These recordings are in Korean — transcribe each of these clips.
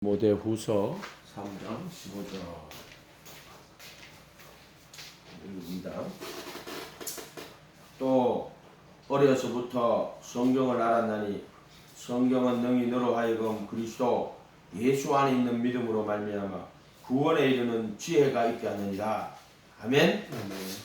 디모데후서 3장 15절입니다. 또 어려서부터 성경을 알았나니 성경은 능히 너로 하여금 그리스도 예수 안에 있는 믿음으로 말미암아 구원에 이르는 지혜가 있게 하느니라. 아멘.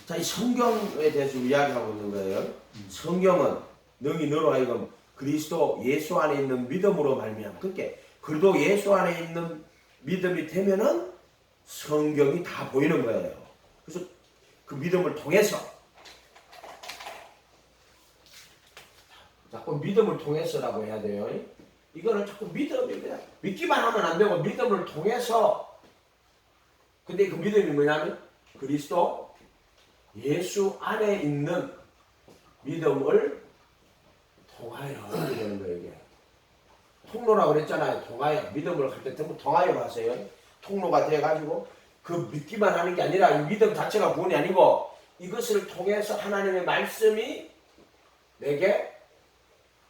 자, 이 성경에 대해서 이야기하고 있는 거예요. 성경은 능히 너로 하여금 그리스도 예수 안에 있는 믿음으로 말미암아. 그렇게 그리도 예수 안에 있는 믿음이 되면은 성경이 다 보이는 거예요. 그래서 그 믿음을 통해서 자꾸 믿음을 통해서라고 해야 돼요. 이거는 자꾸 믿음입니다. 믿기만 하면 안 되고 믿음을 통해서. 근데 그 믿음이 뭐냐면 그리스도 예수 안에 있는 믿음을 통하여 이러는 거예요. 이게 통로라고 그랬잖아요. 통하여. 믿음을 할 때 전부 통하여로 하세요. 통로가 돼가지고 그 믿기만 하는 게 아니라 이 믿음 자체가 구원이 아니고 이것을 통해서 하나님의 말씀이 내게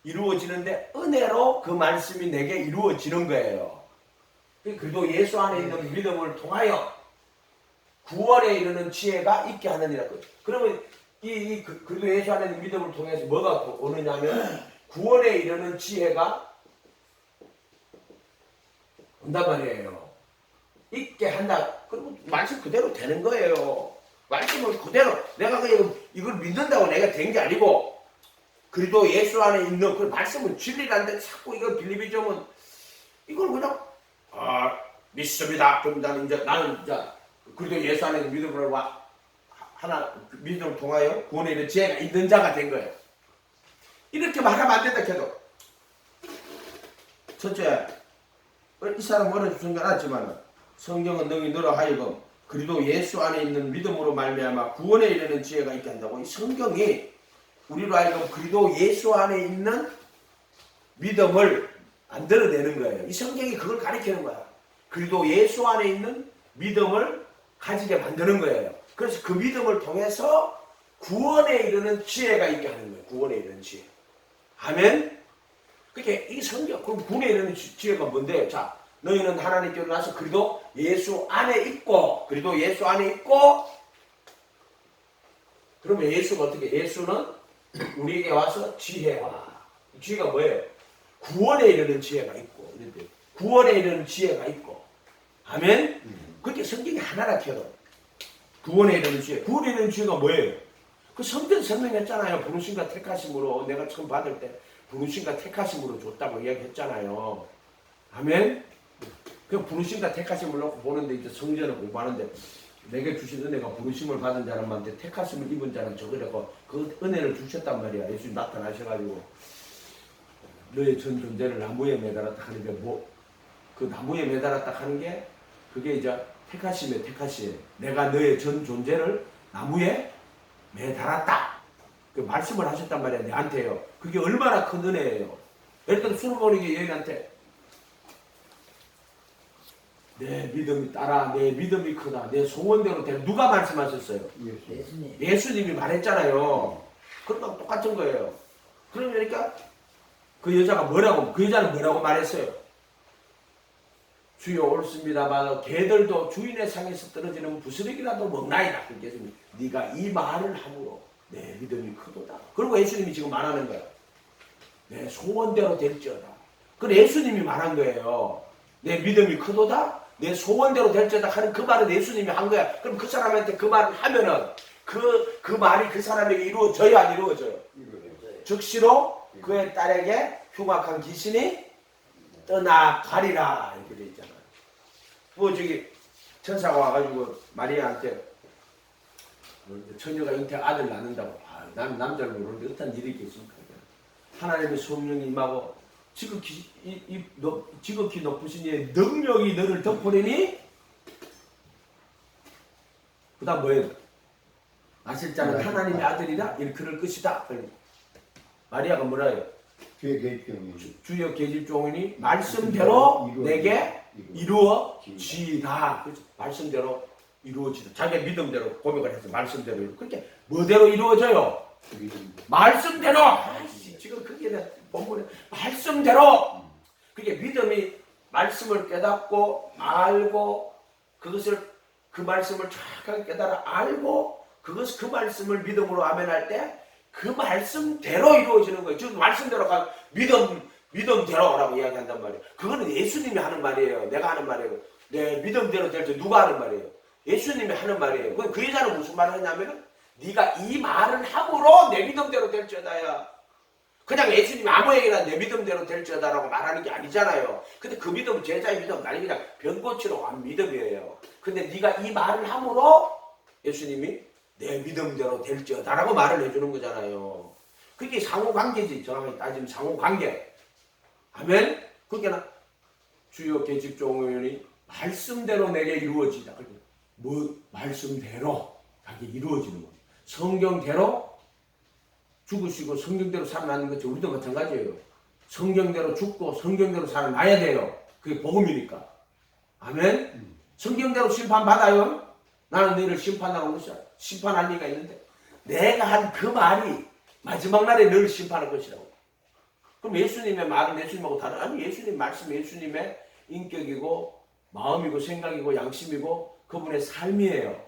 이루어지는데 은혜로 그 말씀이 내게 이루어지는 거예요. 그래도 예수 안에 있는 믿음을 통하여 구원에 이르는 지혜가 있게 하느니라. 그러면 그래도 예수 안에 있는 믿음을 통해서 뭐가 오느냐면 구원에 이르는 지혜가 온단 말이에요. 있게 한다. 그러면 말씀 그대로 되는 거예요. 말씀을 그대로 내가 그냥 이걸 믿는다고 내가 된 게 아니고 그래도 예수 안에 있는 그 말씀은 진리라는데 자꾸 이걸 빌리비점은 이걸 그냥 믿습니다. 그럼 나는 이제 그래도 예수 안에 있는 믿음을 하나 믿음을 통하여 구원에 이르는 지혜가 있는 자가 된 거예요. 이렇게 말하면 안 된다 해도 첫째 이 사람 어려서 생각하지만 성경은 능히 너로 하여금 그리도 예수 안에 있는 믿음으로 말미암아 구원에 이르는 지혜가 있게 한다고. 이 성경이 우리로 하여금 그리도 예수 안에 있는 믿음을 만들어내는 거예요. 이 성경이 그걸 가리키는 거야. 그리도 예수 안에 있는 믿음을 가지게 만드는 거예요. 그래서 그 믿음을 통해서 구원에 이르는 지혜가 있게 하는 거예요. 구원에 이르는 지혜. 아멘. 그게 이 성경, 그럼 구원에 이르는 지혜가 뭔데? 자, 너희는 하나님께로 나서 그리도 예수 안에 있고, 그리도 예수 안에 있고, 그러면 예수가 어떻게? 예수는 우리에게 와서 지혜와, 지혜가 뭐예요? 구원에 이르는 지혜가 있고, 구원에 이르는 지혜가 있고, 아멘? 그렇게 성경이 하나라 캐도 구원에 이르는 지혜. 구원에 이르는 지혜가 뭐예요? 그 성경 설명했잖아요. 부르심과 택하심으로 내가 처음 받을 때 부르심과 택하심으로 줬다고 이야기했잖아요. 아멘? 그 부르심과 택하심을 놓고 보는데 이제 성전을 공부하는데 내게 주신 은혜가 부르심을 받은 사람한테 택하심을 입은 자는 저거라고 그 은혜를 주셨단 말이야. 예수님 나타나셔가지고 너의 전 존재를 나무에 매달았다 하는 게 그 나무에 매달았다 하는 게 그게 이제 택하심이에요. 택하심. 내가 너의 전 존재를 나무에 매달았다. 그 말씀을 하셨단 말이야. 내한테요. 그게 얼마나 큰 은혜예요. 예를 들어 솔로몬에게 여인한테 내 믿음이 따라 내 믿음이 크다. 내 소원대로 돼. 누가 말씀하셨어요? 예수님이 말했잖아요. 그러니까 똑같은 거예요. 그러니까 그 여자가 그 여자는 뭐라고 말했어요? 주여 옳습니다만 개들도 주인의 상에서 떨어지는 부스러기라도 먹나이다. 그렇게 했습니다. 네가 이 말을 함으로 내 믿음이 크도다. 그리고 예수님이 지금 말하는 거야. 내 소원대로 될지어다. 그래 예수님이 말한 거예요. 내 믿음이 크도다. 내 소원대로 될지어다 하는 그 말은 예수님이 한 거야. 그럼 그 사람한테 그 말을 하면은 그 말이 그 사람에게 이루어져요, 안 이루어져요? 즉시로 그의 딸에게 흉악한 귀신이 떠나가리라 이렇게 돼 있잖아요. 저기 천사가 와가지고 마리아한테 처녀가 잉태 아들 낳는다고. 난 남자를 모르는데 어떤 일이 있겠습니까? 하나님의 성령이 임하고 지극히 높으신 이의 능력이 너를 덮으리니 그 다음 뭐예요? 아실 자는 하나님의 아들이라 일컬을 것이다. 마리아가 뭐라 해요? 주여 계집종이니 말씀대로 내게 이루어지다. 말씀대로 이루어지다. 자기 믿음대로 고백을 해서 말씀대로 이루어지다. 그렇게 뭐대로 이루어져요? 말씀대로. 지금 그게 본문에 말씀대로. 그게 믿음이 말씀을 깨닫고 알고 그 말씀을 정확하게 깨달아 알고 그 말씀을 믿음으로 아멘할 때 그 말씀대로 이루어지는 거예요. 즉 말씀대로 가 믿음대로라고 이야기한단 말이에요. 그거는 예수님이 하는 말이에요. 내가 하는 말이에요. 내 믿음대로 될 때 누가 하는 말이에요? 예수님이 하는 말이에요. 그 여자는 무슨 말을 했냐면은 네가 이 말을 함으로 내 믿음대로 될지어다야. 그냥 예수님이 아무 얘기나 내 믿음대로 될지어다라고 말하는 게 아니잖아요. 근데 그 믿음은 제자의 믿음, 나는 그냥 병 고치러 간 믿음이에요. 근데 네가 이 말을 함으로 예수님이 내 믿음대로 될지어다라고 말을 해주는 거잖아요. 그게 상호관계지. 정확히 따지면 상호관계. 아멘. 그게나 주여 계집종의원이 말씀대로 내게 이루어지다. 말씀대로 하게 이루어지는 거예요. 성경대로 죽으시고 성경대로 살아나는 것이 우리도 마찬가지예요. 성경대로 죽고 성경대로 살아나야 돼요. 그게 복음이니까. 아멘. 성경대로 심판받아요. 나는 너희를 심판하러 온 것이야. 심판할 리가 있는데 내가 한 그 말이 마지막 날에 너를 심판할 것이라고. 그럼 예수님의 말은 예수님하고 다른 아니 예수님 말씀 예수님의 인격이고 마음이고 생각이고 양심이고 그분의 삶이에요.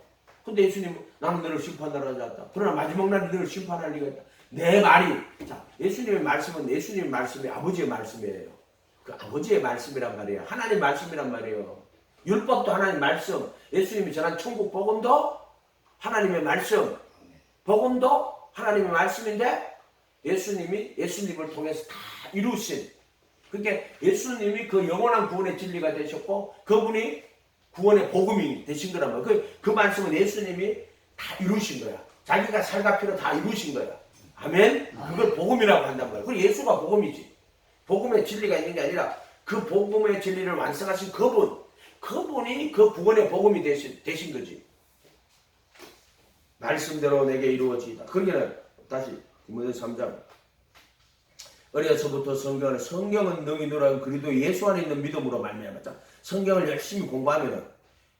근데 예수님 나는 너를 심판하러 하지 않다. 그러나 마지막 날에 너를 심판할 리가 있다. 내 말이 자 예수님의 말씀은 예수님의 말씀이 아버지의 말씀이에요. 그 아버지의 말씀이란 말이에요. 하나님 말씀이란 말이에요. 율법도 하나님 말씀, 예수님이 전한 천국 복음도 하나님의 말씀, 복음도 하나님의 말씀인데 예수님을 통해서 다 이루신 그게 예수님이 그 영원한 구원의 진리가 되셨고 그분이 구원의 복음이 되신 거란 말이에요. 그 말씀은 예수님이 다 이루신 거야. 자기가 살과 피로 다 이루신 거야. 아멘? 그걸 복음이라고 한단 말이에요. 그리고 예수가 복음이지. 복음의 진리가 있는 게 아니라 그 복음의 진리를 완성하신 그분이 그 구원의 복음이 되신 거지. 말씀대로 내게 이루어지다. 그러기는 다시 디모데 3장 어려서부터 성경은 능히 누라 그리도 예수 안에 있는 믿음으로 말미암았다. 성경을 열심히 공부하면은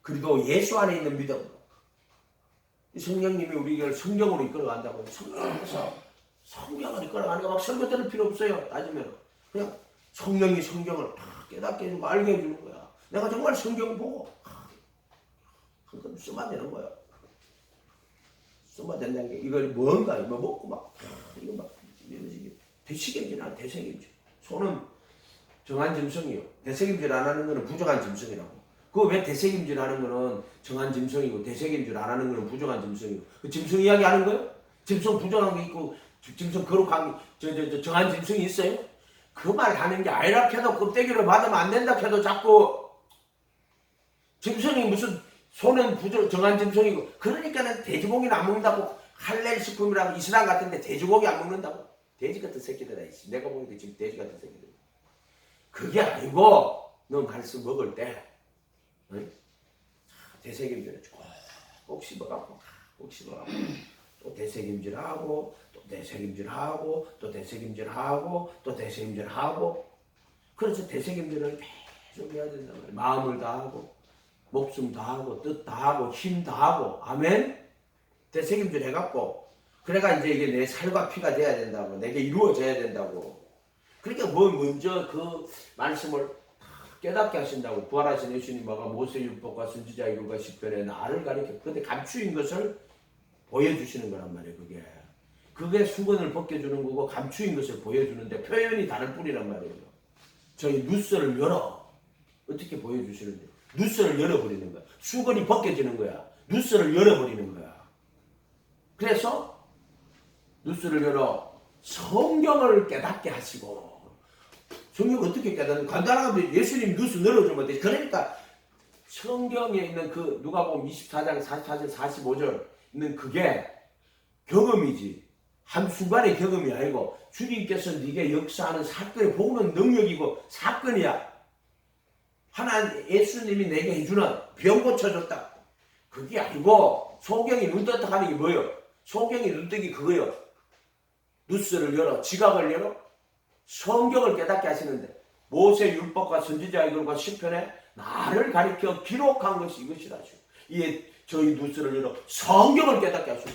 그리도 예수 안에 있는 믿음으로 성령님이 우리를 성경으로 이끌어간다고요. 성경을 이끌어가는 거 막 설교 들을 필요 없어요. 따지면 그냥 성령이 성경을 다 깨닫게 해주고 알게 해주는 거야. 내가 정말 성경 보고 한번 써야 되는 거야. 써야 된다는 게 이거 뭔가 이거 먹고 막 이거 막 대책임질이나 대책임질. 손은 정한 짐승이요. 대책임질 안 하는 거는 부정한 짐승이라고. 그거 왜 대책임질 하는 거는 정한 짐승이고 대책임질 안 하는 거는 부정한 짐승이고. 그 짐승 이야기 하는 거예요? 짐승 부정한 게 있고 짐승 거룩한 정한 짐승이 있어요? 그 말 하는 게 아니라 해도 껍데기를 받으면 안 된다 해도 자꾸 짐승이 무슨 손은 정한 짐승이고 그러니까는 돼지고기는 안 먹는다고 할렐 식품이라고 이슬람 같은데 돼지고기 안 먹는다고 돼지 같은 새끼들아 있어. 내가 보기에도 지금 돼지 같은 새끼들. 그게 아니고 너 말씀 먹을 때 응? 대책임질을 꼭 씹어갖고 또 대책임질하고 또 대책임질하고 또 대책임질하고 또 대책임질하고 그래서 대책임질을 계속 해야 된단 말이야. 마음을 다하고 목숨 다하고 뜻 다하고 힘 다하고 아멘. 대책임질 해갖고 그래가 이제 이게 내 살과 피가 돼야 된다고 내게 이루어져야 된다고. 그러니까 먼저 그 말씀을 깨닫게 하신다고. 부활하신 예수님과 모세율법과 선지자 율과 시편에 나를 가리켜 근데 감추인 것을 보여주시는 거란 말이에요. 그게 수건을 벗겨주는 거고 감추인 것을 보여주는데 표현이 다를 뿐이란 말이에요. 저희 누스를 열어 어떻게 보여주시는데 누스를 열어버리는 거야. 수건이 벗겨지는 거야. 누스를 열어버리는 거야. 그래서 누스를 열어 성경을 깨닫게 하시고 성경 어떻게 깨닫는 간단하게 예수님 누스 열어주면 돼. 그러니까 성경에 있는 그 누가복음 24장 44절 45절 있는 그게 경험이지 한순간의 경험이 아니고 주님께서 네게 역사하는 사건의 복음은 능력이고 사건이야. 하나님 예수님이 내게 해주는 병 고쳐줬다. 그게 아니고 소경이 눈떴다 하는 게 뭐예요? 소경이 눈뜨기 그거예요. 누스를 열어 지각을 열어 성경을 깨닫게 하시는데 모세 율법과 선지자의 글과 시편에 나를 가리켜 기록한 것이 이것이라. 이에 저희 누스를 열어 성경을 깨닫게 하시고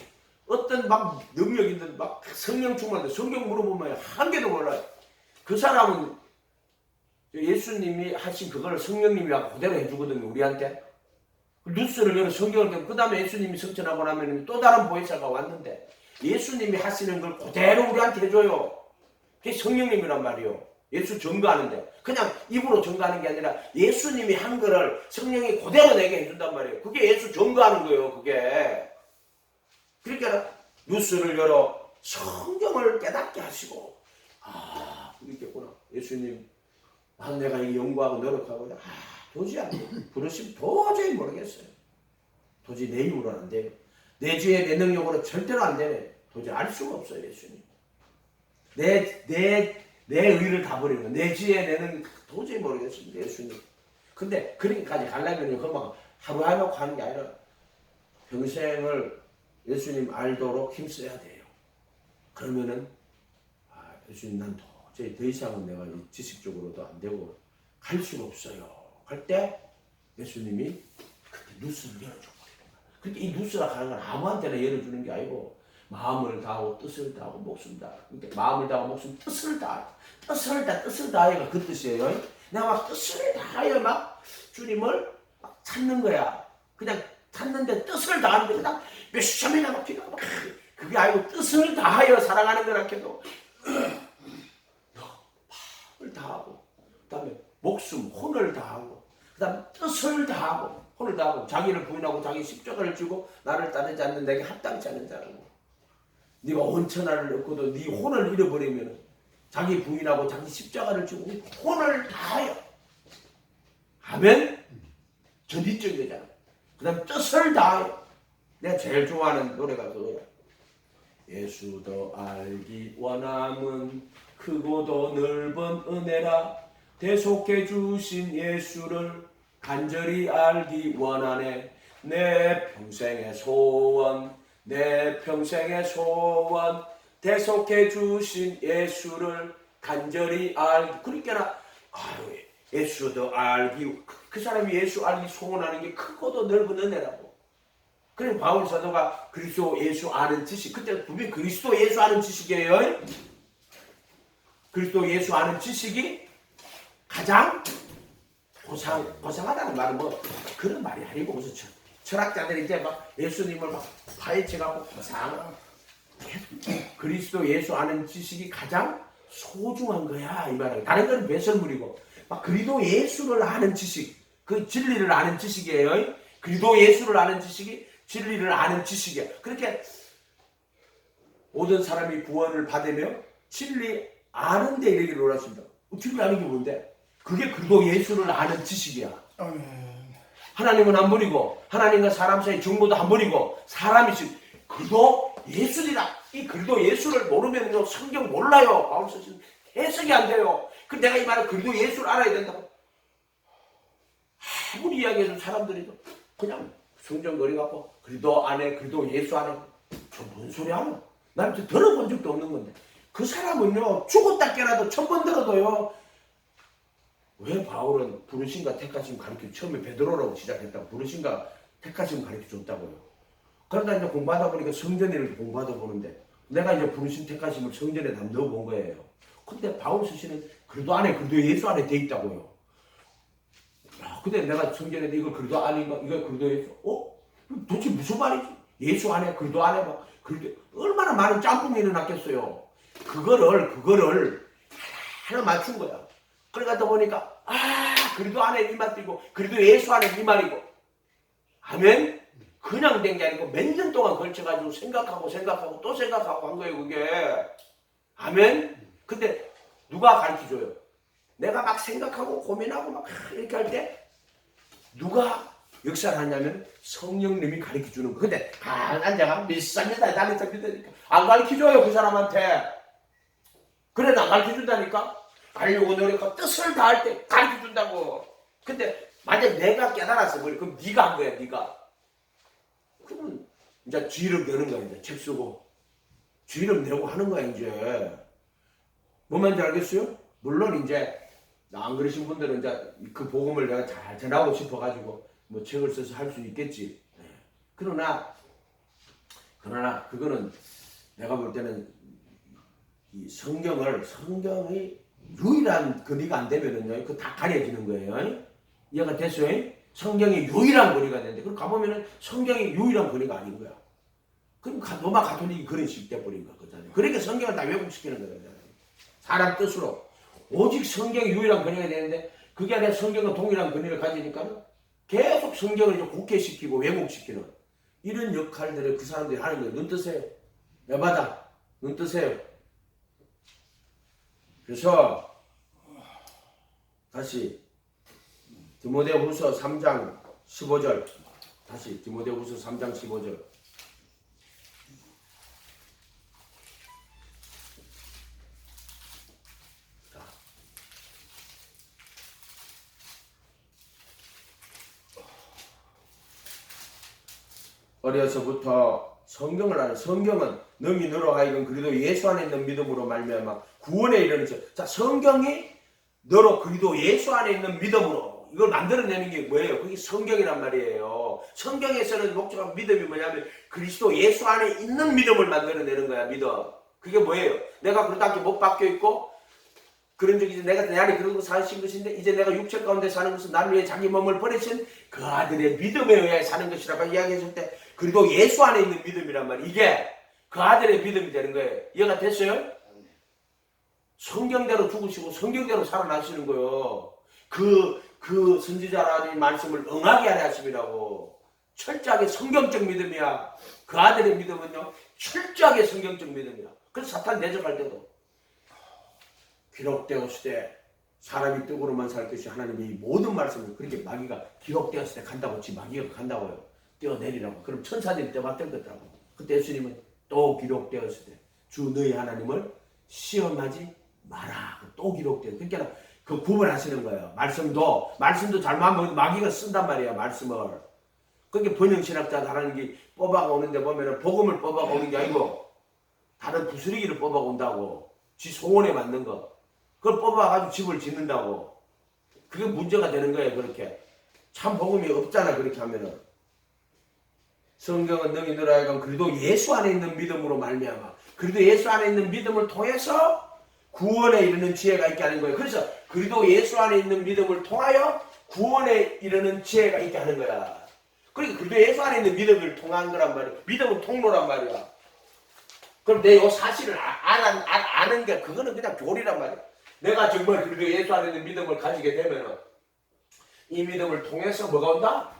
어떤 막 능력 있는 막 성령 충만한데 성경 물어보면 한 개도 몰라요. 그 사람은 예수님이 하신 그걸 성령님이 그대로 해주거든요, 우리한테. 뉴스를 열어 성경을 그 다음에 예수님이 성천하고 나면 또 다른 보혜사가 왔는데 예수님이 하시는 걸 그대로 우리한테 해줘요. 그게 성령님이란 말이요. 예수 전가하는데 그냥 입으로 전가하는 게 아니라 예수님이 한 거를 성령이 그대로 내게 해준단 말이에요. 그게 예수 전가하는 거예요. 그게. 그러니까 뉴스를 열어 성경을 깨닫게 하시고 그렇겠구나. 예수님 내가 이 연구하고 노력하고 도저히 안 돼. 부르시면 도저히 모르겠어요. 도저히 내 힘으로는 안 돼요. 내 지혜 내 능력으로 절대로 안 되네. 도저히 알 수가 없어요. 예수님. 내 의를 다 버리는 내 지혜 내 능력 도저히 모르겠습니다. 예수님. 근데 그렇게까지 가려면 그만 하루하루 하는 게 아니라 평생을 예수님 알도록 힘써야 돼요. 그러면은 예수님 난 도저히 더 이상은 내가 지식적으로도 안 되고 갈 수가 없어요. 할 때 예수님이 그때 뉴스를 열어줘 버리는 거야. 그렇게 이 뉴스라 하는 건 아무한테나 열어주는 게 아니고 마음을 다하고 뜻을 다하고 목숨을 다하고 그러니까 마음을 다하고 목숨 뜻을 다하고 뜻을 다하여가 그 뜻이에요. 내가 막 뜻을 다하여 막 주님을 막 찾는 거야. 그냥 찾는데 뜻을 다하는데 그냥 몇 시간이나 막 기도하고 막 그게 아니고 뜻을 다하여 살아가는 거라 해도 마음을 다하고 그다음에 목숨, 혼을 다하고 그 다음에 뜻을 다하고 혼을 다하고 자기를 부인하고 자기 십자가를 지고 나를 따르지 않는 내게 합당치 않는 자라고. 네가 온천하를 얻고도 네 혼을 잃어버리면 자기 부인하고 자기 십자가를 지고 혼을 다하여 하면 전지적이 되잖아. 그 다음에 뜻을 다하여. 내가 제일 좋아하는 노래가 그거야. 예수도 알기 원함은 크고도 넓은 은혜라 대속해 주신 예수를 간절히 알기 원하네. 내 평생의 소원 대속해 주신 예수를 간절히 알기. 그러니까 예수도 알기 그 사람이 예수 알기 소원하는 게 크고도 넓은 은혜라고. 그래 바울 사도가 그리스도 예수 아는 지식 그때 분명히 그리스도 예수 아는 지식이에요. 그리스도 예수 아는 지식이 가장 고상하다는 말은 뭐 그런 말이 아니고 무슨 철학자들이 이제 막 예수님을 막 파헤쳐가고 고상하고 그리스도 예수 아는 지식이 가장 소중한 거야 이 말이에요. 다른 건 배설물이고 막 그리스도 예수를 아는 지식 그 진리를 아는 지식이에요. 그리스도 예수를 아는 지식이 진리를 아는 지식이야. 그렇게 모든 사람이 구원을 받으며 진리 아는데 이르기를 원하십니다. 진리 아는 게 뭔데? 그게 그리스도 예수를 아는 지식이야. 하나님은 한 분이고 하나님과 사람 사이 정보도 한 분이고 사람이신 그리스도 예수니라. 이 그리스도 예수를 모르면 성경 몰라요. 바울 쓰신 해석이 안 돼요. 그 내가 이 말을 그리스도 예수를 알아야 된다고. 아무리 이야기해도 사람들이 그냥 성경 거리갖고 그리스도 안에 그리스도 예수 안에 저 뭔 소리 하노? 난 들어본 적도 없는 건데 그 사람은요 죽었다 깨라도 1000번 들어도요 왜 바울은 부르심과 택하심 가르쳐 처음에 베드로라고 시작했다고 부르심과 택하심 가르쳐 줬다고요. 그러다 이제 공부하다 보니까 성전에를 공부하다 보는데 내가 이제 부르심 택하심을 성전에 다 넣어본 거예요. 근데 바울 쓰시는 그리스도 안에 그리스도 예수 안에 돼 있다고요. 근데 내가 성전에 이거 그리스도 안인가 이거 그리스도 예수 도대체 무슨 말이지? 예수 안에 그리스도 안에 막 그리스도 얼마나 많은 짬뽕이 일어났겠어요. 그거를 하나 맞춘 거야. 그러다 보니까 그리스도 안에 이 말이고 그리스도 예수 안에 이 말이고 하면 그냥 된 게 아니고 몇 년 동안 걸쳐가지고 생각하고 또 생각하고 한 거예요 그게. 하면 근데 누가 가르쳐줘요? 내가 막 생각하고 고민하고 막 이렇게 할 때 누가 역사를 하냐면 성령님이 가르쳐주는 거. 근데 앉아가 밀사입니다. 나는 믿으니까 안 가르쳐줘요 그 사람한테. 그래 안 가르쳐준다니까. 가려고 노력하고 뜻을 다할 때 가르쳐준다고. 근데 만약 내가 깨달았어 그럼 네가 한 거야 네가. 그러면 이제 쥐름 내는 거야 이제 책 쓰고 쥐름 내고 하는 거야 이제. 뭔 말인지 알겠어요? 물론 이제 안 그러신 분들은 이제 그 복음을 내가 잘 전하고 싶어가지고 뭐 책을 써서 할 수 있겠지. 그러나 그거는 내가 볼 때는 이 성경이 유일한 거리가 안 되면은요, 그 다 가려지는 거예요. 이해가 됐어요? 성경이 유일한 거리가 되는데, 그럼 가보면은 성경이 유일한 거리가 아닌 거야. 그럼 로마 가톨릭이 그런 식이 돼버린 거잖아요. 그러니까 성경을 다 왜곡시키는 거잖아요. 사람 뜻으로. 오직 성경이 유일한 권위가 되는데 그게 아니라 성경과 동일한 권위를 가지니까 계속 성경을 이제 곡해시키고 왜곡시키는 이런 역할들을 그 사람들이 하는 거예요. 눈 뜨세요. 여바다 눈 뜨세요. 그래서 다시 디모데후서 3장 15절 다시 디모데후서 3장 15절 어려서부터 성경을 아는 성경은 능히 너로 하여금 그리도 예수 안에 있는 믿음으로 말미암아 구원에 이르는 것. 자, 성경이 너로 그리도 예수 안에 있는 믿음으로 이걸 만들어내는 게 뭐예요? 그게 성경이란 말이에요. 성경에서는 목적한 믿음이 뭐냐면 그리스도 예수 안에 있는 믿음을 만들어내는 거야. 믿음. 그게 뭐예요? 내가 그렇게 못 박혀 있고 그런 적이 이제 내가 내 안에 그런 거 사신 것인데 이제 내가 육체 가운데 사는 것은 나를 위해 자기 몸을 버리신 그 아들의 믿음에 의해 사는 것이라고 이야기했을 때 그리고 예수 안에 있는 믿음이란 말이에요. 이게 그 아들의 믿음이 되는 거예요. 이해가 됐어요? 성경대로 죽으시고 성경대로 살아나시는 거예요. 그 선지자라는 말씀을 응하게 하려 하심이라고. 철저하게 성경적 믿음이야. 그 아들의 믿음은요 철저하게 성경적 믿음이야. 그래서 사탄 대적할 때도 기록되었을 때 사람이 떡으로만 살 것이 하나님의 이 모든 말씀을 그렇게 마귀가 기록되었을 때 간다고 지 마귀가 간다고요. 뛰어내리라고. 그럼 천사들이 떠받들 거라고. 그때 예수님은 또 기록되었을 때 주 너희 하나님을 시험하지 마라. 또 기록돼요. 그러니까 그 구분하시는 거예요. 말씀도 잘못하면 마귀가 쓴단 말이에요. 말씀을. 그게 번영신학자 하나님 게 뽑아가 오는데 보면은 복음을 뽑아가 오는 게 아니고 다른 부스러기를 뽑아가 온다고. 지 소원에 맞는 거. 그걸 뽑아가지고 집을 짓는다고. 그게 문제가 되는 거예요. 그렇게. 참 복음이 없잖아. 그렇게 하면은. 성경은 능히 너로 하여금 그래도 예수 안에 있는 믿음으로 말미암아. 그래도 예수 안에 있는 믿음을 통해서 구원에 이르는 지혜가 있게 하는 거예요. 그래서 그래도 예수 안에 있는 믿음을 통하여 구원에 이르는 지혜가 있게 하는 거야. 그러니까 그래도 예수 안에 있는 믿음을 통한 거란 말이야. 믿음은 통로란 말이야. 그럼 내 이 사실을 아는 게 그거는 그냥 교리란 말이야. 내가 정말 그래도 예수 안에 있는 믿음을 가지게 되면은 이 믿음을 통해서 뭐가 온다?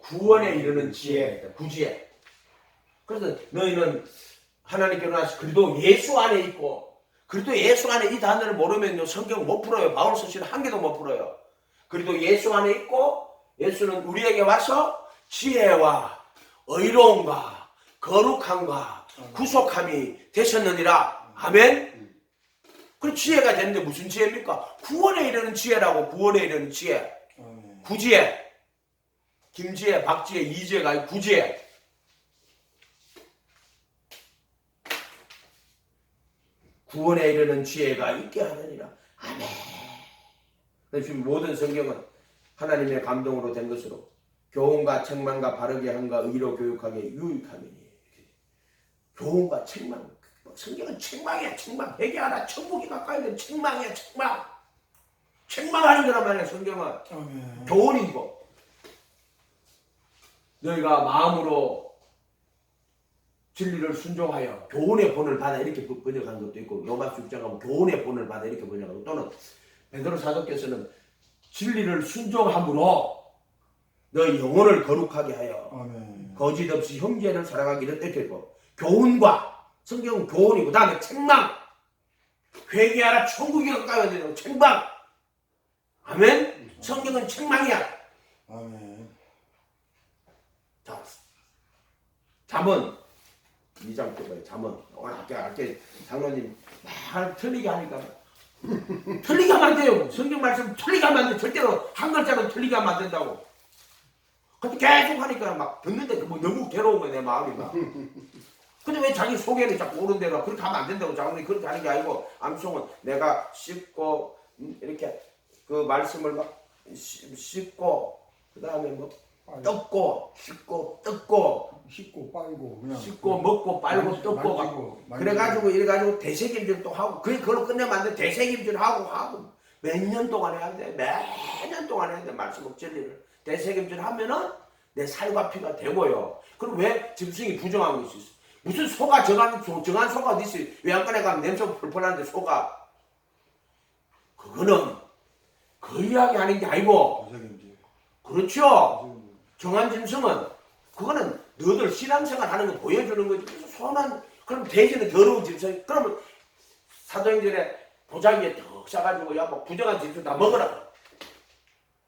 구원에 이르는 지혜, 구지혜. 그래서 너희는 하나님께로 나서 그래도 예수 안에 있고, 그래도 예수 안에 이 단어를 모르면요 성경 못 풀어요. 바울 서신을 한 개도 못 풀어요. 그래도 예수 안에 있고 예수는 우리에게 와서 지혜와 의로움과 거룩함과 구속함이 되셨느니라. 아멘. 그 지혜가 되는데 무슨 지혜입니까? 구원에 이르는 지혜라고. 구원에 이르는 지혜. 구지혜. 김지혜, 박지혜, 이지혜가 아니고 구지혜. 구원에 이르는 지혜가 있게 하느니라. 아멘. 지금 모든 성경은 하나님의 감동으로 된 것으로 교훈과 책망과 바르게 함과 의로 교육하게 유익함이니. 교훈과 책망. 성경은 책망이야. 책망. 회개하라. 천국이 가까이 된 책망이야. 책망. 책망하는 거란 말이야. 성경은. 아멘. 교훈이고. 너희가 마음으로 진리를 순종하여 교훈의 본을 받아 이렇게 번역한 것도 있고 로마서 6장 가면 교훈의 본을 받아 이렇게 번역하고 또는 베드로 사도께서는 진리를 순종함으로 너희 영혼을 거룩하게 하여 아멘. 거짓 없이 형제를 사랑하기를 이렇게 했고 교훈과 성경은 교훈이고 다음에 책망 회개하라 천국이 가까이 되는 책망 아멘. 성경은 책망이야. 아멘. 자, 잠언 2장 때 봐요. 잠언. 오늘 아까 장로님 말 틀리게 하니까 틀리게 하면 안 돼요. 성경 말씀 틀리게 하면 안 돼. 절대로 한 글자는 틀리게 하면 안 된다고. 근데 계속 하니까 막 듣는데 뭐 너무 괴로운 거야 내 마음이 막. 근데 왜 자기 소개를 자꾸 옳은 대로 그렇게 하면 안 된다고 장로님 그렇게 하는 게 아니고 암송은 내가 씹고 이렇게 그 말씀을 막 씹고 그 다음에 뭐 뜯고 씻고 뜯고 씻고 빨고 그냥 씻고 먹고 빨고 뜯고 만지고 그래가지고 이래가지고 대세김질도 하고 그걸로 끝내면 안 돼. 대세김질 하고 몇 년 동안 해야 돼. 몇 년 동안 해야 돼. 말씀을 진리를 대세김질 하면은 내 살과 피가 되고요. 그럼 왜 짐승이 부정한 것이 있어? 무슨 소가 정한 소가 어디 있어요? 외양간에 가면 냄새가 펄펄하는데 소가 그거는 그 이야기 하는 게 아니고 대세김질. 그렇죠. 정한 짐승은 그거는 너들 신앙생활 하는 거 보여주는 거지. 그래서 소는 그럼 대신에 더러운 짐승 그러면 사도행전에 도자기에 턱 싸가지고 야 뭐 부정한 짐승 다 먹어라.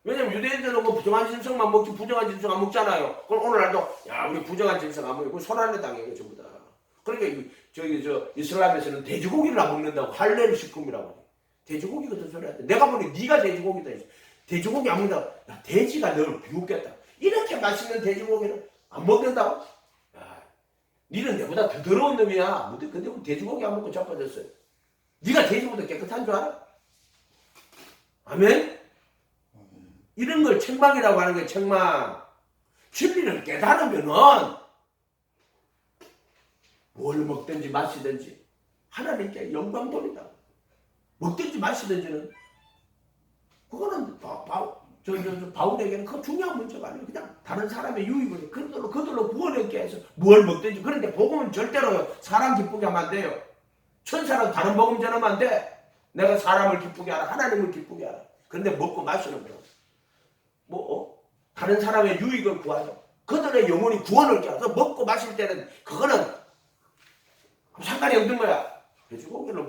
왜냐면 유대인들은 뭐 부정한 짐승만 먹지 부정한 짐승 안 먹잖아요. 그럼 오늘날도 야 우리 부정한 짐승 안 먹고 손안에 당해요 전부 다. 그러니까 저기 저 이슬람에서는 돼지고기를 안 먹는다고 할례를 식품이라고 해. 돼지고기 같은 소리 하는데 내가 보니 네가 돼지고기다 했어. 돼지고기 안 먹는다고 야 돼지가 널 비웃겠다. 이렇게 맛있는 돼지고기를 안 먹는다고? 야, 니는 내보다 더 더러운 놈이야. 근데 돼지고기 안 먹고 자빠졌어요. 네가 돼지보다 깨끗한 줄 알아? 아멘? 이런 걸 책망이라고 하는 거예요. 책망. 진리를 깨달으면은 뭘 먹든지 마시든지 하나님께 영광 돌린다. 먹든지 마시든지는 그거는 바울에게는 그 중요한 문제가 아니에요. 그냥 다른 사람의 유익을 그들로 구원을 얻게 해서 뭘 먹든지. 그런데 복음은 절대로 사람 기쁘게 하면 안 돼요. 천사라도 다른 복음 전하면 안 돼. 내가 사람을 기쁘게 하라. 하나님을 기쁘게 하라. 그런데 먹고 마시는 거야. 다른 사람의 유익을 구하죠. 그들의 영혼이 구원을 얻게 해서 먹고 마실 때는 그거는 상관이 없는 거야. 돼지고기를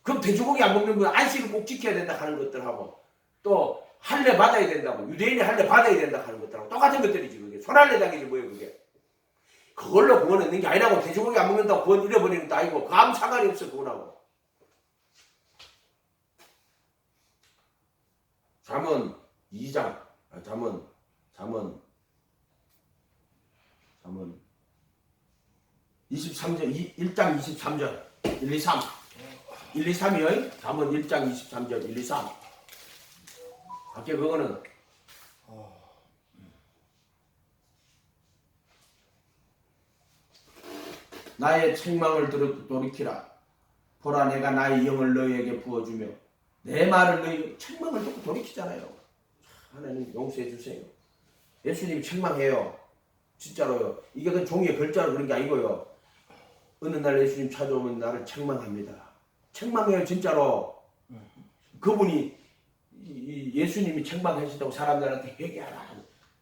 그럼 돼지고기 안 먹는 건 안식을 꼭 지켜야 된다 하는 것들하고 또 할례 받아야 된다고 유대인이 할례 받아야 된다 하는 것들하고 똑같은 것들이지. 그게 손할례 당이지 뭐예요 그게. 그걸로 구원 얻는 게 아니라고. 돼지고기 안 먹는다고 구원 잃어버리는 것도 아니고 그 아무 상관이 없어 그거하고. 잠언 2장 잠언 23절 1장 23절 1, 2, 3 1, 2, 3이요. 잠언 1장 23절 1, 2, 3 밖에 그거는 나의 책망을 돌이키라. 보라 내가 나의 영을 너희에게 부어주며 내 말을 너희 책망을 듣고 돌이키잖아요. 하나님 용서해 주세요. 예수님이 책망해요. 진짜로요. 이게 그 종이에 글자로 그런 게 아니고요. 어느 날 예수님 찾아오면 나를 책망합니다. 책망해요 진짜로. 그분이 예수님이 책망하시다고 사람들한테 회개하라.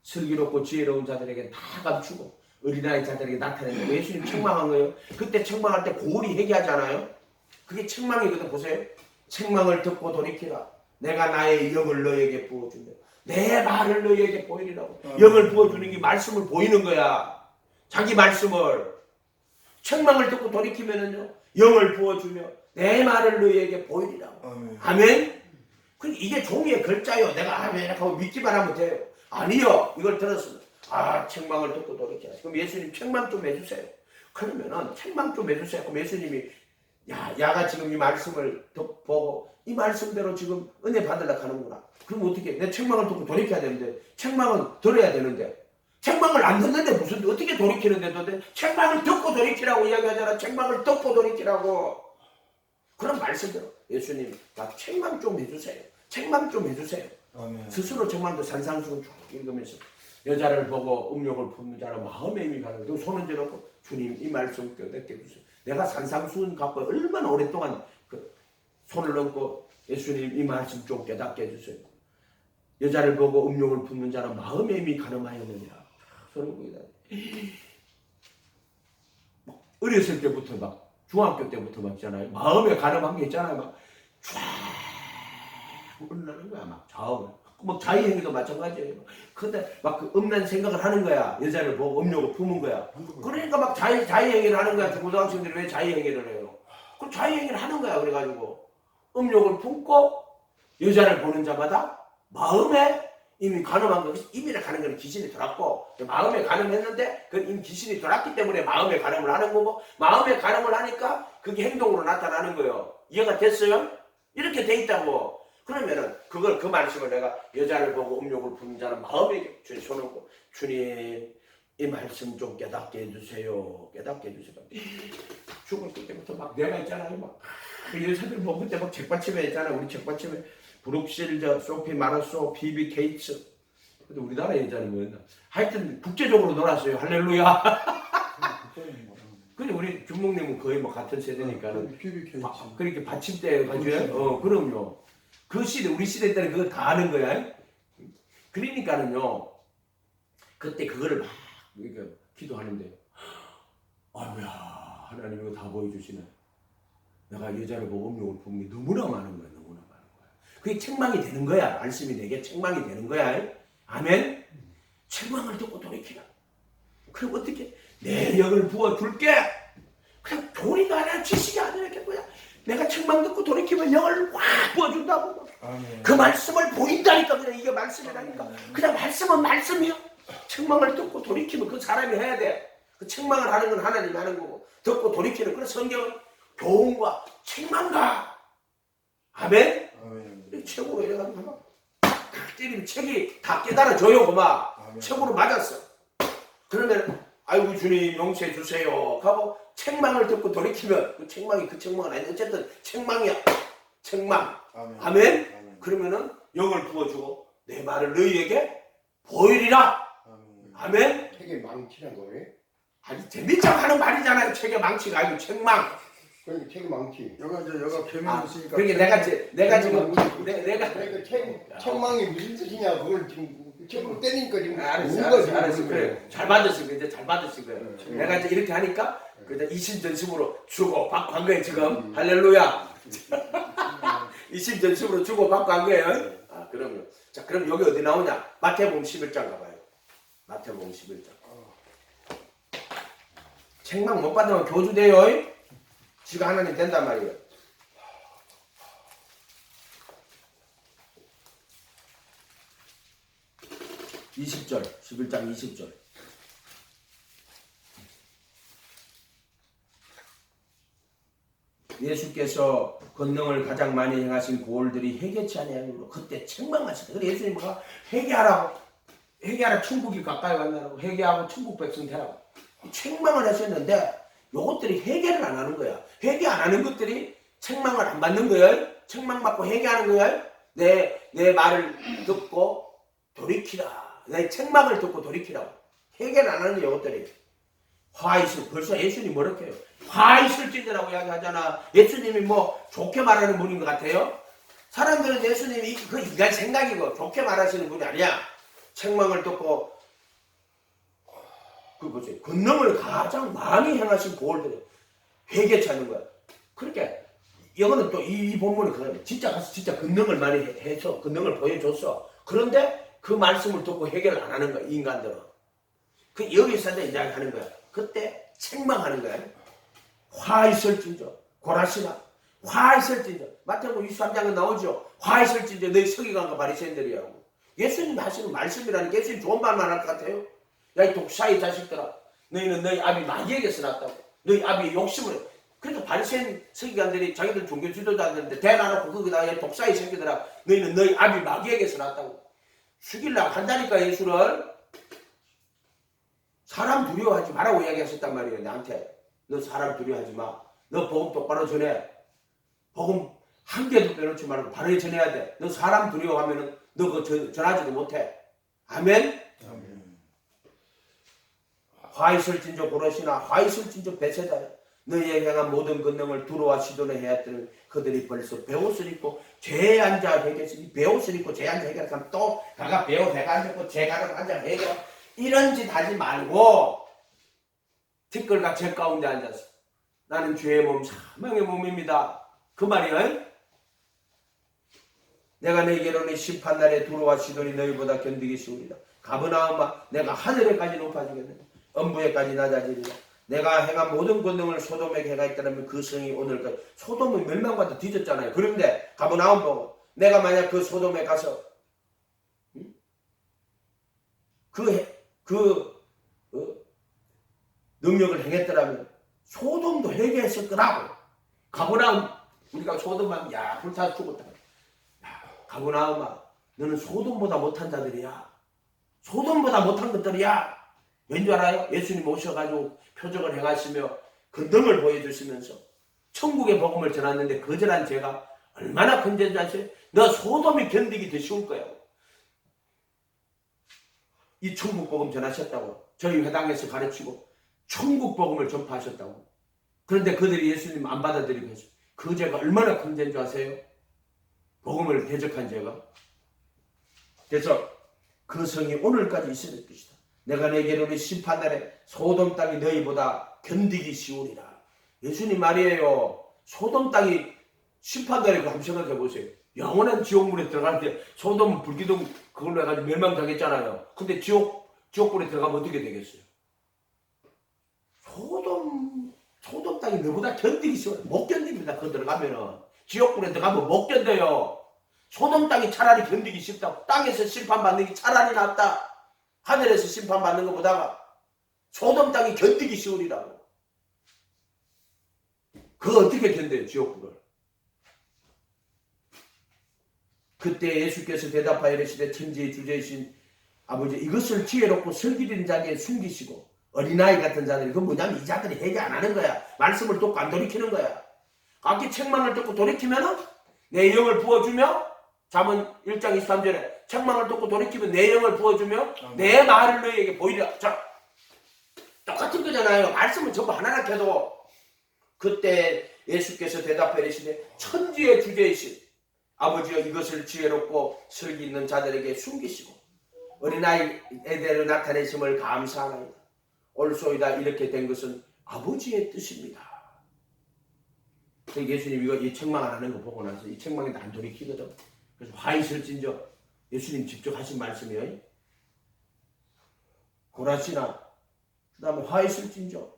슬기롭고 지혜로운 자들에게 다 감추고 어린아이 자들에게 나타내는 예수님 책망한 거예요. 그때 책망할 때 고울이 회개하잖아요. 그게 책망이거든. 보세요. 책망을 듣고 돌이키라. 내가 나의 영을 너에게 부어준다. 내 말을 너에게 보이리라고. 영을 부어주는 게 말씀을 보이는 거야. 자기 말씀을. 책망을 듣고 돌이키면은요 영을 부어주며 내 말을 너에게 보이리라고. 아멘. 이게 종이의 글자요. 내가 아멘 하고 믿기만 하면 돼요. 아니요. 이걸 들었으면 책망을 듣고 돌이켜라. 그럼 예수님 책망 좀 해주세요. 그러면은 책망 좀 해주세요. 그럼 예수님이 야가 지금 이 말씀을 보고 이 말씀대로 지금 은혜 받으려고 하는구나. 그럼 어떻게? 내 책망을 듣고 돌이켜야 되는데 책망은 들어야 되는데 책망을 안 듣는데 무슨 어떻게 돌이키는데 너네 책망을 듣고 돌이키라고 이야기하잖아. 책망을 듣고 돌이키라고. 그런 말씀대로 예수님 나 책망 좀 해주세요. 책망 좀 해주세요. 아멘. 스스로 책망도 산상수훈 쭉 읽으면서 여자를 보고 음욕을 품는 자는 마음에 힘이 가는 거. 손을 들어놓고 주님 이 말씀 깨닫게 해주세요. 내가 산상수훈 갖고 얼마나 오랫동안 손을 얹고 예수님 이 말씀 좀 깨닫게 해주세요. 여자를 보고 음욕을 품는 자는 마음에 힘이 가늠하였느냐. 손을 보이다. 어렸을 때부터 막 중학교 때부터 막 있잖아요. 마음에 가늠한 게 있잖아요. 막 쫙 올라가는 거야. 막 좌우. 막 자의행위도 마찬가지예요. 근데 막 그 음란 생각을 하는 거야. 여자를 보고 음욕을 품은 거야. 그러니까 막 자의행위를 하는 거야. 고등학생들이 왜 자의행위를 해요? 그 자의행위를 하는 거야. 그래가지고 음욕을 품고 여자를 보는 자마다 마음에 이미 가늠한 거, 이미를 가는 거는 귀신이 들었고 마음에 가늠했는데 그건 이미 귀신이 들었기 때문에 마음에 가늠을 하는 거고 마음에 가늠을 하니까 그게 행동으로 나타나는 거예요. 이해가 됐어요? 이렇게 돼 있다고. 그러면은 그 말씀을 내가 여자를 보고 음욕을 부는 자는 마음에 주님 손 얹고 주님 이 말씀 좀 깨닫게 해주세요. 깨닫게 해주세요. 죽을 때부터 막 내가 있잖아요. 막 그 여자들 뭐 그때 막 책받침에 있잖아. 우리 책받침에 브룩실저, 소피 마르소, 비비 케이츠. 근데 우리나라 여자는 뭐였나? 하여튼 국제적으로 놀았어요. 할렐루야. 근데 우리 주목님은 거의 뭐 같은 세대니까는 그렇게 받침대 가지고 그럼요. 그 시대 우리 시대 때는 그거 다 아는 거야. 그러니까는요. 그때 그거를 막 그러니까 기도하는데 아유야 하나님 이거 다 보여주시네. 내가 여자를 보고 음욕을 보는 게 너무나 많은 거야. 너무나 많은 거야. 그게 책망이 되는 거야. 말씀이 내게 책망이 되는 거야. 아멘. 책망을 듣고 돌이키라. 그럼 어떻게 내 영을 부어줄게. 그냥 교리가 아니라 지식이 아니라 이렇게 뭐야. 내가 책망 듣고 돌이키면 영을 확 부어준다고. 아멘. 그 말씀을 보인다니까. 그냥 이게 말씀이라니까. 그냥 말씀은 말씀이야. 책망을 듣고 돌이키면 그 사람이 해야 돼. 그 책망을 하는 건 하나님이 하는 거고 듣고 돌이키는 그런 성경은 교훈과 책망과 아멘. 아멘. 책으로 이래가지고 막 때리면 책이 다 깨달아져요. 그만 책으로 맞았어. 그러면 아이고 주님 용서해 주세요 하고 책망을 듣고 돌이키면 그 책망은 아닌데 어쨌든 책망이야. 책망. 아멘. 아멘. 아멘. 그러면은 영을 부어주고 내 말을 너희에게 보이리라. 아멘. 책의 망치란 거예요? 아니 재밌자고 하는 말이잖아요. 책의 망치가 아니고 책망. 그러니까 책의 망치. 여가 개명 있으니까. 그게 내가 지금 내가 책망이 무슨 뜻이냐 그걸 지금 책으로 때리니까 지금 알았어 그래 잘 받으신 거 이제 잘 받으신 거예요. 내가 이제 이렇게 하니까 그때 이심전심으로 주고 받고 한 거예요 지금. 할렐루야. 이심전심으로 주고 받고 한 거예요. 아 그럼요. 자 그럼 여기 어디 나오냐? 마태복음 11장 가봐요. 마태복음 11장. 책망 못 받으면 교주돼요. 지가 하나님 된단 말이에요. 20절, 11장 20절. 예수께서 권능을 가장 많이 행하신 고을들이 회개치 아니하므로 그때 책망하시다. 그래서 예수님 뭐가 회개하라 천국이 가까이 왔다고 회개하고 천국 백성 되라고 책망을 하셨는데 요것들이 회개를 안 하는 거야. 회개 안 하는 것들이 책망을 안 받는 거야. 책망 받고 회개하는 거야. 내 말을 듣고 돌이키라. 내 책망을 듣고 돌이키라고. 회개를 안 하는 요것들이. 화있을 벌써 예수님이 뭐라고 해요? 화있을진이라고 이야기하잖아. 예수님이 뭐 좋게 말하는 분인 것 같아요. 사람들은 예수님이 그 인간 생각이고 좋게 말하시는 분이 아니야. 책망을 듣고 그 뭐지? 권능을 가장 많이 행하신 고을들이 회개치 않는 거야. 그렇게 이거는 또 이 본문이 그거야. 진짜 가서 진짜 권능을 많이 해서 권능을 보여줬어. 그런데 그 말씀을 듣고 회개를 안 하는 거야. 이 인간들은. 그 여기서 이야기하는 거야. 그때 책망하는 거야. 화 있을진저 고라시나 화 있을진저 마태복음 23장에 나오죠. 화 있을진저 너희 서기관과 바리새인들이라고. 예수님이 하시는 말씀이라는 게 예수님 좋은 말만 할 것 같아요. 야 이 독사의 자식들아 너희는 너희 아비 마귀에게서 났다고. 너희 아비의 욕심을 해. 그래서 바리새인 서기관들이 자기들 종교 지도자들인데 대놔놓고 거기다 독사의 새끼들아 너희는 너희 아비 마귀에게서 났다고. 죽이려고 한다니까 예수를. 사람 두려워하지 말라고 이야기하셨단 말이에요. 나한테. 너 사람 두려워하지 마. 너 복음 똑바로 전해. 복음 한 개도 빼놓지 말고 바로 전해야 돼. 너 사람 두려워하면은 너 그거 전하지도 못해. 아멘? 아멘. 화 있을진저 고라시나 화 있을진저 베세다. 너희에 향한 모든 권능을 두루와 시돈에 해왔더니 그들이 벌써 배옷을 입고 죄에 앉아 회개했으니 배옷을 입고 죄에 앉아 회개하면 또 가가 배옷 해가 앉았고 죄가를 앉아 회개. 이런 짓 하지 말고 티끌과 제 가운데 앉아서 나는 죄의 몸 사망의 몸입니다. 그 말이야. 내가 너희에게로는 심판날에 두루와 시돈이 너희보다 견디기 쉬우리라. 가버나움아 내가 하늘에까지 높아지겠느냐 엄부에까지 낮아지리라. 내가 행한 모든 권능을 소돔에게 행하였다면 그 성이 오늘까지 소돔은 멸망받아 뒤졌잖아요. 그런데 가버나움 보고 내가 만약 그 소돔에 가서 능력을 행했더라면 소돔도 회개했을 거라고. 가버나움 우리가 소돔하면 야 불타서 죽었다. 가버나움아, 너는 소돔보다 못한 자들이야. 소돔보다 못한 것들이야. 왠줄 알아요? 예수님 오셔가지고 표적을 행하시며 근등을 보여주시면서 천국의 복음을 전하는데 거절한 죄가 얼마나 큰 죄인지 아세요? 너 소돔이 견디기 더 쉬울 거야. 이 천국 복음 전하셨다고 저희 회당에서 가르치고 천국 복음을 전파하셨다고. 그런데 그들이 예수님 안 받아들이고 했어요. 그 죄가 얼마나 큰 죄인 줄 아세요? 복음을 대적한 죄가. 그래서 그 성이 오늘까지 있어야 될 것이다. 내가 내게 이르노니 심판날에 소돔 땅이 너희보다 견디기 쉬우리라. 예수님 말이에요. 소돔 땅이 심판날에 한번 생각해 보세요. 영원한 지옥물에 들어갈 때 소돔 불기둥 그걸로 해가지고 멸망당했잖아요. 근데 지옥불에 들어가면 어떻게 되겠어요? 소돔 땅이 너보다 견디기 쉬워요. 못 견딥니다. 그거 들어가면은 지옥불에 들어가면 못 견뎌요. 소돔 땅이 차라리 견디기 쉽다고. 땅에서 심판받는 게 차라리 낫다. 하늘에서 심판받는 것보다가 소돔 땅이 견디기 쉬우리라고. 그거 어떻게 견뎌요? 지옥불을. 그때 예수께서 대답하여 이르시되 천지의 주제이신 아버지, 이것을 지혜롭고 슬기로운 자에게 숨기시고 어린아이 같은 자들이, 그 뭐냐면 이 자들이 회개 안 하는 거야. 말씀을 듣고 안 돌이키는 거야. 각기 책망을 듣고 돌이키면은 내 영을 부어주며, 잠언 1장 23절에 책망을 듣고 돌이키면 내 영을 부어주며 내 말을 너희에게 보이리라. 자, 똑같은 거잖아요. 말씀은 전부 하나라 해도. 그때 예수께서 대답해 이르시되 천지의 주제이신 아버지여, 이것을 지혜롭고 슬기 있는 자들에게 숨기시고 어린아이에대로 나타내심을 감사하나이다. 옳소이다. 이렇게 된 것은 아버지의 뜻입니다. 예수님 이 책망 안 하는 거 보고 나서 이 책망에 안 돌이키거든. 그래서 화 있을진저, 예수님 직접 하신 말씀이에요. 고라시나, 그 다음에 화 있을진저,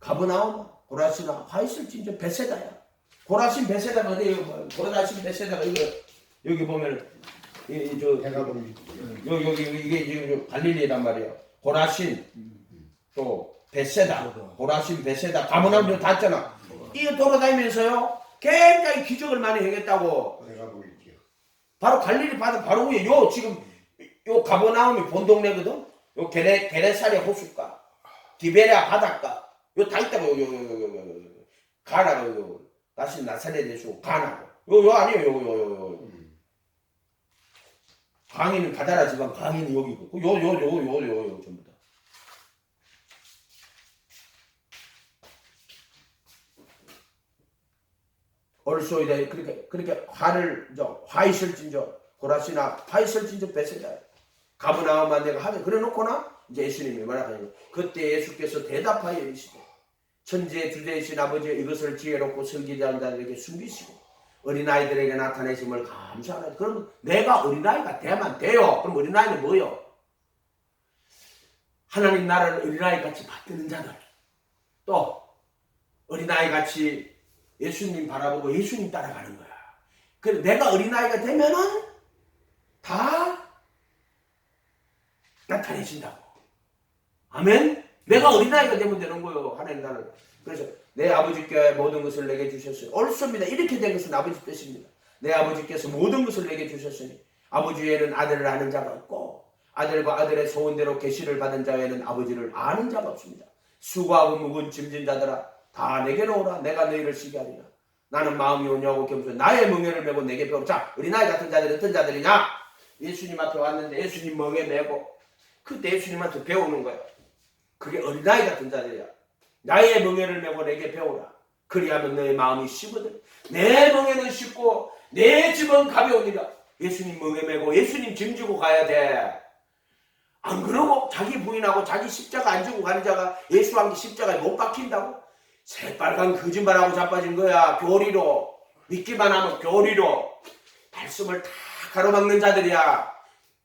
가버나움, 고라시나, 화 있을진저, 베세다야. 고라신 베세다가 어디에요? 고라신 베세다가 이거 여기 보면 배가 불리고 여기 이게 지금 갈릴리란 말이에요. 고라신 또 베세다, 고라신 베세다, 가버나움 다 있잖아. 이거 돌아다니면서요 굉장히 기적을 많이 행했다고. 배가 불리지요. 바로 갈릴리 바다 바로 위에 요 지금 요 가버나움이 본 동네거든. 요 게네사렛 호숫가, 디베랴 바닷가 요 다 있다고. 요 가나고 다시 나사렛에서 가나고 요 아니에요. 요 강인은 가다라 지방, 강인은 여기고 요 전부 다. 얼소이다. 그렇게 화 있을진저 고라시나, 화 있을진저 베세다, 가버나움아 내가 하면 그래놓고나 이제 예수님이 말하거든요. 그때 예수께서 대답하여 이르시되 천지의 주제이신 아버지, 이것을 지혜롭고 슬기한 자들에게 숨기시고 어린아이들에게 나타내심을 감사하라. 그러면 내가 어린아이가 되면 돼요. 그럼 어린아이는 뭐요? 하나님 나라를 어린아이같이 받드는 자들, 또 어린아이같이 예수님 바라보고 예수님 따라가는 거야. 그래서 내가 어린아이가 되면은 다 나타내신다고. 아멘? 내가 어린아이가 되면 되는 거예요. 하나님 나라를. 그래서 내 아버지께 모든 것을 내게 주셨어요. 옳습니다. 이렇게 된 것은 아버지 뜻입니다. 내 아버지께서 모든 것을 내게 주셨으니 아버지 외에는 아들을 아는 자가 없고 아들과 아들의 소원대로 계시를 받은 자 외에는 아버지를 아는 자가 없습니다. 수고하고 무거운 짐진 자들아 다 내게로 오라. 내가 너희를 쉬게 하리라. 나는 마음이 온유하고 겸손 나의 멍에를 메고 내게 배우라. 자, 어린아이 같은 자들이 어떤 자들이냐? 예수님 앞에 왔는데 예수님 멍에 메고 그때 예수님한테 배우는 거예요. 그게 어린아이 같은 자들이야. 나의 멍에를 메고 내게 배우라. 그리하면 너의 마음이 쉬거든. 내 멍에는 쉽고 내 짐은 가벼우니라. 예수님 멍에 메고 예수님 짐 지고 가야 돼. 안 그러고 자기 부인하고 자기 십자가 안 지고 가는 자가 예수 한 게 십자가에 못 박힌다고? 새빨간 거짓말하고 자빠진 거야. 교리로. 믿기만 하면 교리로. 말씀을 다 가로막는 자들이야.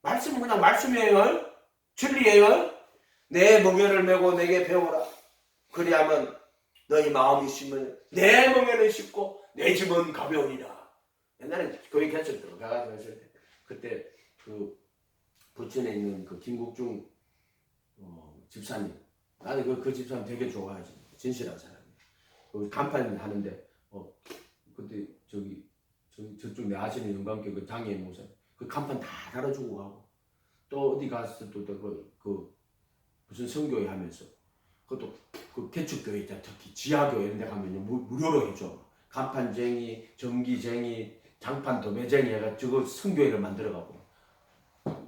말씀은 그냥 말씀이에요. 진리예요. 내 멍에를 메고 내게 배우라. 그리하면 너희 마음이 쉬면 내 멍에는 쉽고 내 짐은 가벼우니라. 옛날에 교회 개척 들어가가지고 했을 때 그때 그 부천에 있는 그 김국중 집사님, 나는 그 집사님 되게 좋아하지. 진실한 사람이에요. 간판 하는데 그때 저기 저쪽 내 아시는 영광교회 그 장애인 목사 그 간판 다 달아주고 가고 또 어디 가서 그 무슨 선교회 하면서 그것도 그 개척교회 있잖아 특히 지하교회 이런 데 가면 무료로 해줘 간판쟁이 전기쟁이 장판 도매쟁이 해가지고 선교회를 만들어가고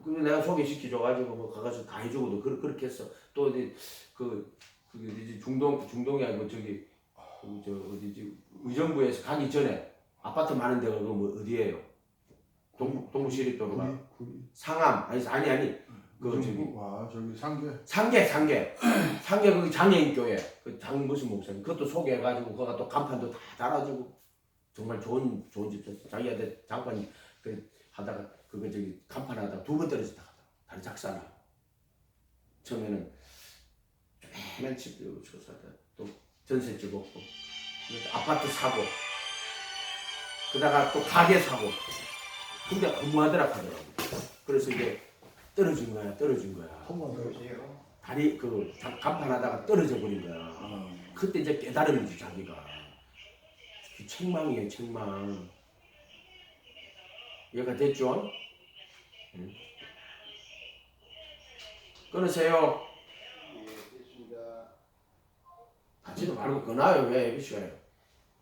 그리고 내가 소개시켜줘가지고 뭐 가서 다 해주고도 그렇게 했어 또 어디 그 어디지 중동이 아니고 저기 저 어디지 의정부에서 가기 전에 아파트 많은 데가 뭐 어디예요? 동부시립도로가 상암 아니 그 저기 상계 거기 장애인 교회 그 장 무슨 목사님 그것도 소개해가지고 거가 또 간판도 다 달아주고 정말 좋은 집 자기한테 장판 그 하다가 그거 저기 간판 하다가 2번 떨어졌다 다리 작살나 처음에는 맨 집도 쳐서 또 전셋집 없고 아파트 사고 그러다가 또 가게 사고 근데 근무하더라 하더라고 그래서 이제 떨어진 거야 다리 그 간판하다가 떨어져 버린 거야 그때 이제 깨달음이지 자기가 책망이에요 책망 이해가 됐죠? 응. 끊으세요 하지도 말고 끊어요 왜 미쳐요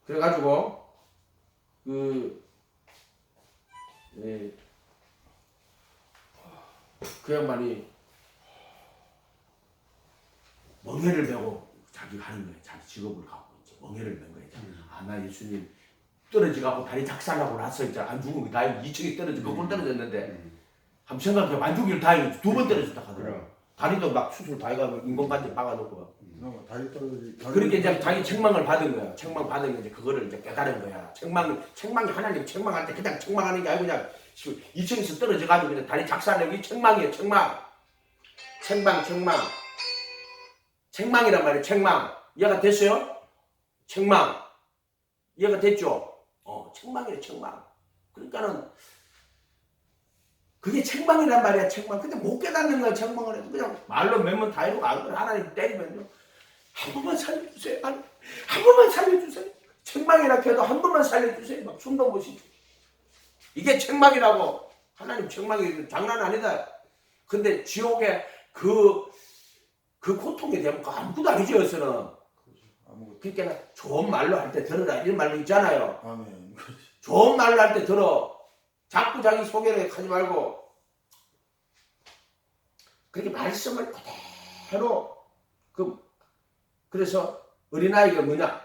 그래가지고 그 양반이 멍해를 메고 자기가 하는 거야 자기 직업을 갖고 이제 멍해를 맨 거야 나 예수님 떨어지고 다리 작살나고 났어 있잖아 안 죽은 거 다행히 2층에 떨어지고 거꾸로 떨어졌는데 한번 생각해 안 죽길 다행히 2번 떨어졌다 하더라 다리도 막 수술 다 해가지고 인공관절 박아놓고 다리 떨어지 그렇게 이제 자기 책망을 받은 거야 책망 받은 게 이제 그거를 이제 깨달은 거야 책망이 하나님 책망할 때 그냥 책망하는 게 아니고 그냥 2층에서 떨어져가지고 그냥 다리 작살내고 이 책망이에요 책망이란 말이에요 책망 이해가 됐어요? 책망 이해가 됐죠? 책망이래 책망 그러니까는 그게 책망이란 말이야 책망 근데 못 깨닫는 거야 책망을 해도 그냥 말로 몇번 다 이러고 하나님 때리면요 한 번만 살려주세요 한 번만 살려주세요 책망이라 해도 한 번만 살려주세요 막 숨도 못 쉬죠 이게 책망이라고 하나님 책망이 장난 아니다 근데 지옥에 그 고통에 대한 거 아무것도 아니죠 여기서는 그러니까 좋은 말로 할 때 들어라 이런 말로 있잖아요 아멘 좋은 말로 할 때 들어 자꾸 자기 소개를 하지 말고 그렇게 말씀을 그대로 그래서 어린아이가 뭐냐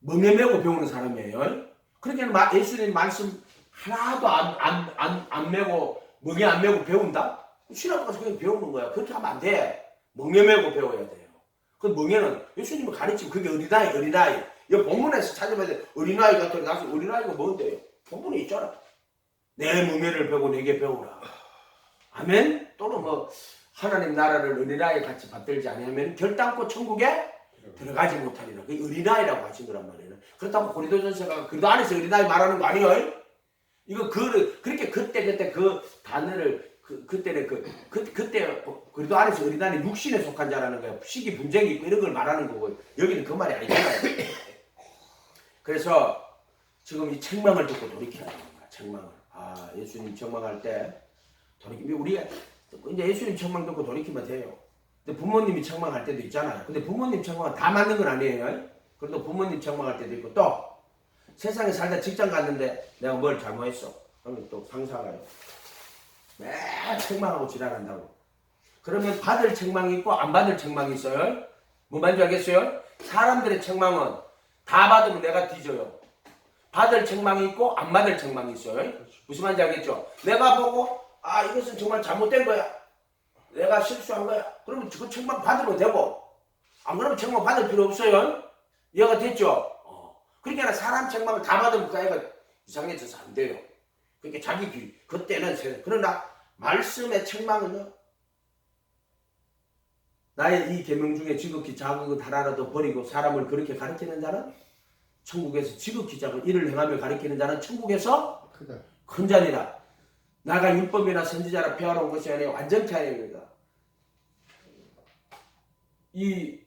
멍에 메고 배우는 사람이에요 그러니까 예수님 말씀 하나도 안 메고 멍에 안 메고 배운다? 신학 가서 그냥 배우는 거야 그렇게 하면 안 돼 멍에 메고 배워야 돼요 그 멍에는 예수님이 가르치면 그게 어린아이 이 본문에서 찾아봐야 돼 어린아이 같은 나서 어린아이가 뭔데요? 본문에 있잖아 내 멍에를 배우고 내게 배우라 아멘? 또는 뭐 하나님 나라를 어린아이 같이 받들지 않으면 결단코 천국에 들어가지 못하리라 그게 어린아이라고 하신 거란 말이에요 그렇다고 고린도전서가 그래도 안에서 어린아이 말하는 거 아니에요? 이거 그렇게 그때 그 단어를 그때는 그때 그래도 안에서 어린아이 육신에 속한 자라는 거야 시기 분쟁이 있고 이런 걸 말하는 거고 여기는 그 말이 아니잖아요 그래서 지금 이 책망을 듣고 돌이켜야 되는 거야 책망을 예수님 책망할 때 우리가 이제 예수님 책망 듣고 돌이키면 돼요 근데 부모님이 책망할 때도 있잖아요 근데 부모님 책망은 다 맞는 건 아니에요 그래도 부모님 책망할 때도 있고 또 세상에 살다 직장 갔는데 내가 뭘 잘못했어 그러면 또 상사가요 매일 책망하고 지랄한다고 그러면 받을 책망이 있고 안 받을 책망이 있어요 뭔 말인지 알겠어요? 사람들의 책망은 다 받으면 내가 뒤져요 받을 책망이 있고 안 받을 책망이 있어요 무슨 말인지 알겠죠? 내가 보고 이것은 정말 잘못된 거야 내가 실수한 거야 그러면 그 책망 받으면 되고 안 그러면 책망 받을 필요 없어요 이해가 됐죠? 그러니까 사람 책망을 다 받으면 그 아이가 이상해져서 안 돼요 그러니까 자기 그때는 그러나 말씀의 책망은요 나의 이 계명 중에 지극히 작은 것 하나라도 버리고 사람을 그렇게 가르치는 자는 천국에서 지극히 작은 일을 행하며 가르치는 자는 천국에서 큰 자니라 나가 율법이나 선지자라 배워놓은 것이 아니라 완전히 아닙니다 이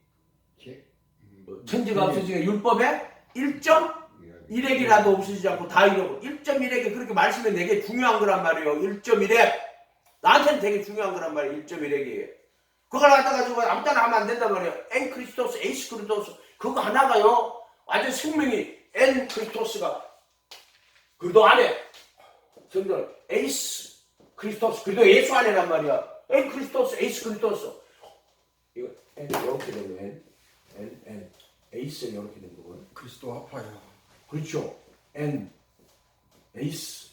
천지가 없어지게 율법의 1점 1액이라도 없어지지 않고 다 이루고 1.1액이 그렇게 말씀이 되게 중요한 거란 말이에요. 1.1액 나한테는 되게 중요한 거란 말이에요. 1.1액이 그걸 갖다가지고 아무 때나 하면 안 된단 말이에요. N 크리스토스, 에이스 크리스토스 그거 하나가요. 완전 생명이 N 크리스토스가 그리도 안에 성경 에이스 크리스토스 그리도 예수 안에란 말이야. N 크리스토스, 에이스 크리스토스 이거 N 이렇게 되면 N 에이스 이렇게 된 거고요. 그리스도 아파요. 그렇죠. N 에이스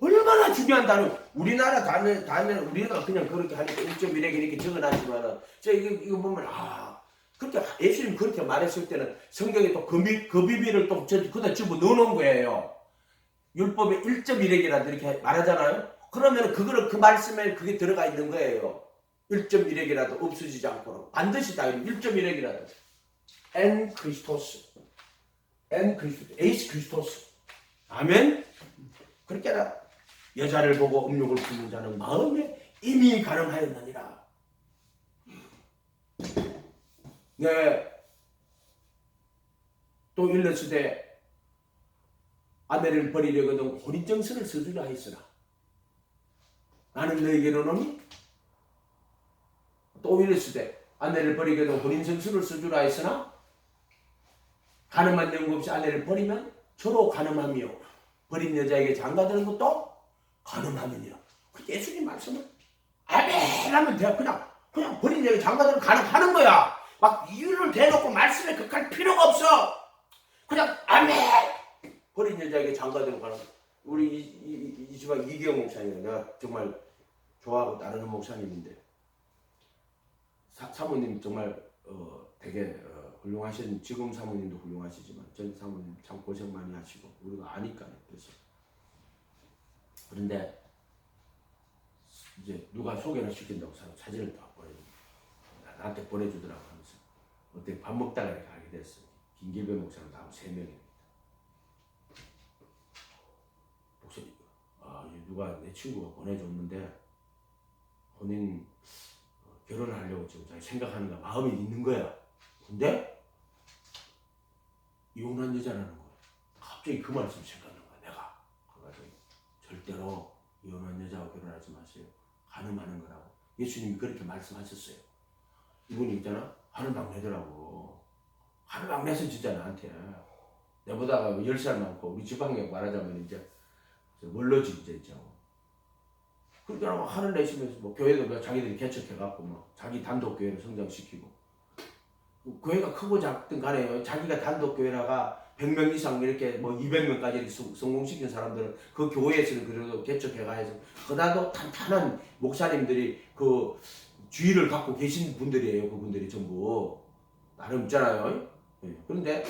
얼마나 중요한 단어. 우리나라 단어 우리가 그냥 그렇게 하니까 1.1액 이렇게 적어놨지만은 저 이거 보면 그렇게 예수님 그렇게 말했을 때는 성경에 또 그 비밀을 또 그다 집어 넣어놓은 거예요. 율법에 1.1액이라도 이렇게 말하잖아요. 그러면 그거를 그 말씀에 그게 들어가 있는 거예요. 1.1액이라도 없어지지 않고 반드시 다 1.1액이라도 N 크리스토스, N 크리스토스, 에이스 크리스토스. 아멘. 그렇게 하라. 여자를 보고 음욕을 품는 자는 마음에 이미 가늠하였느니라. 네. 또 일렀으되 아내를 버리려거든 혼인증서를 써주라 했으나 나는 너에게로 오니 또 일렀으되 아내를 버리거든 혼인증서를 써주라 했으나 가늠한 영 없이 아내를 버리면 저로 가늠하며 버린 여자에게 장가드는 것도 가늠하느니라. 예수님 말씀은 아멘 하면 돼. 그냥 버린 여자에게 장가드는 가늠하는 거야. 막 이유를 대놓고 말씀에 극할 필요가 없어. 그냥 아멘 버린 여자에게 장가드는 가늠. 우리 이 집안 이기영 목사님 내가 정말 좋아하고 따르는 목사님인데 사모님 정말 되게 훌륭하신 지금 사모님도 훌륭하시지만 전 사모님 참 고생 많이 하시고 우리가 아니까요. 그래서 그런데 이제 누가 소개를 시킨다고 사진을 다 나한테 보내주더라고 하면서 어떻게 밥 먹다가 이렇게 가게 됐어. 김길배 목사님 나하고 3명입니다. 목사님 누가 내 친구가 보내줬는데 본인 결혼하려고 지금 자기 생각하는가 마음이 있는 거야. 근데 이혼한 여자라는 거야. 갑자기 그 말씀 생각난 거야. 내가 그래가지고 절대로 이혼한 여자하고 결혼하지 마세요. 가늠하는 거라고 예수님이 그렇게 말씀하셨어요. 이분이 있잖아 하늘 막 내더라고. 하늘 막 내서 진짜 나한테 내보다가 10살 많고 우리 지방에 말하자면 이제 멀러지 이제 있죠. 그러니까 막 하늘 내시면서 뭐 교회도 자기들이 개척해갖고 뭐 자기 단독 교회를 성장시키고 교회가 크고 작든 간에 자기가 단독 교회라가 100명 이상 이렇게 뭐 200명까지 이렇게 성공시킨 사람들은 그 교회에서는 그래도 개척해가해서 그다도 탄탄한 목사님들이 그 주의를 갖고 계신 분들이에요. 그분들이 전부 나름 있잖아요. 그런데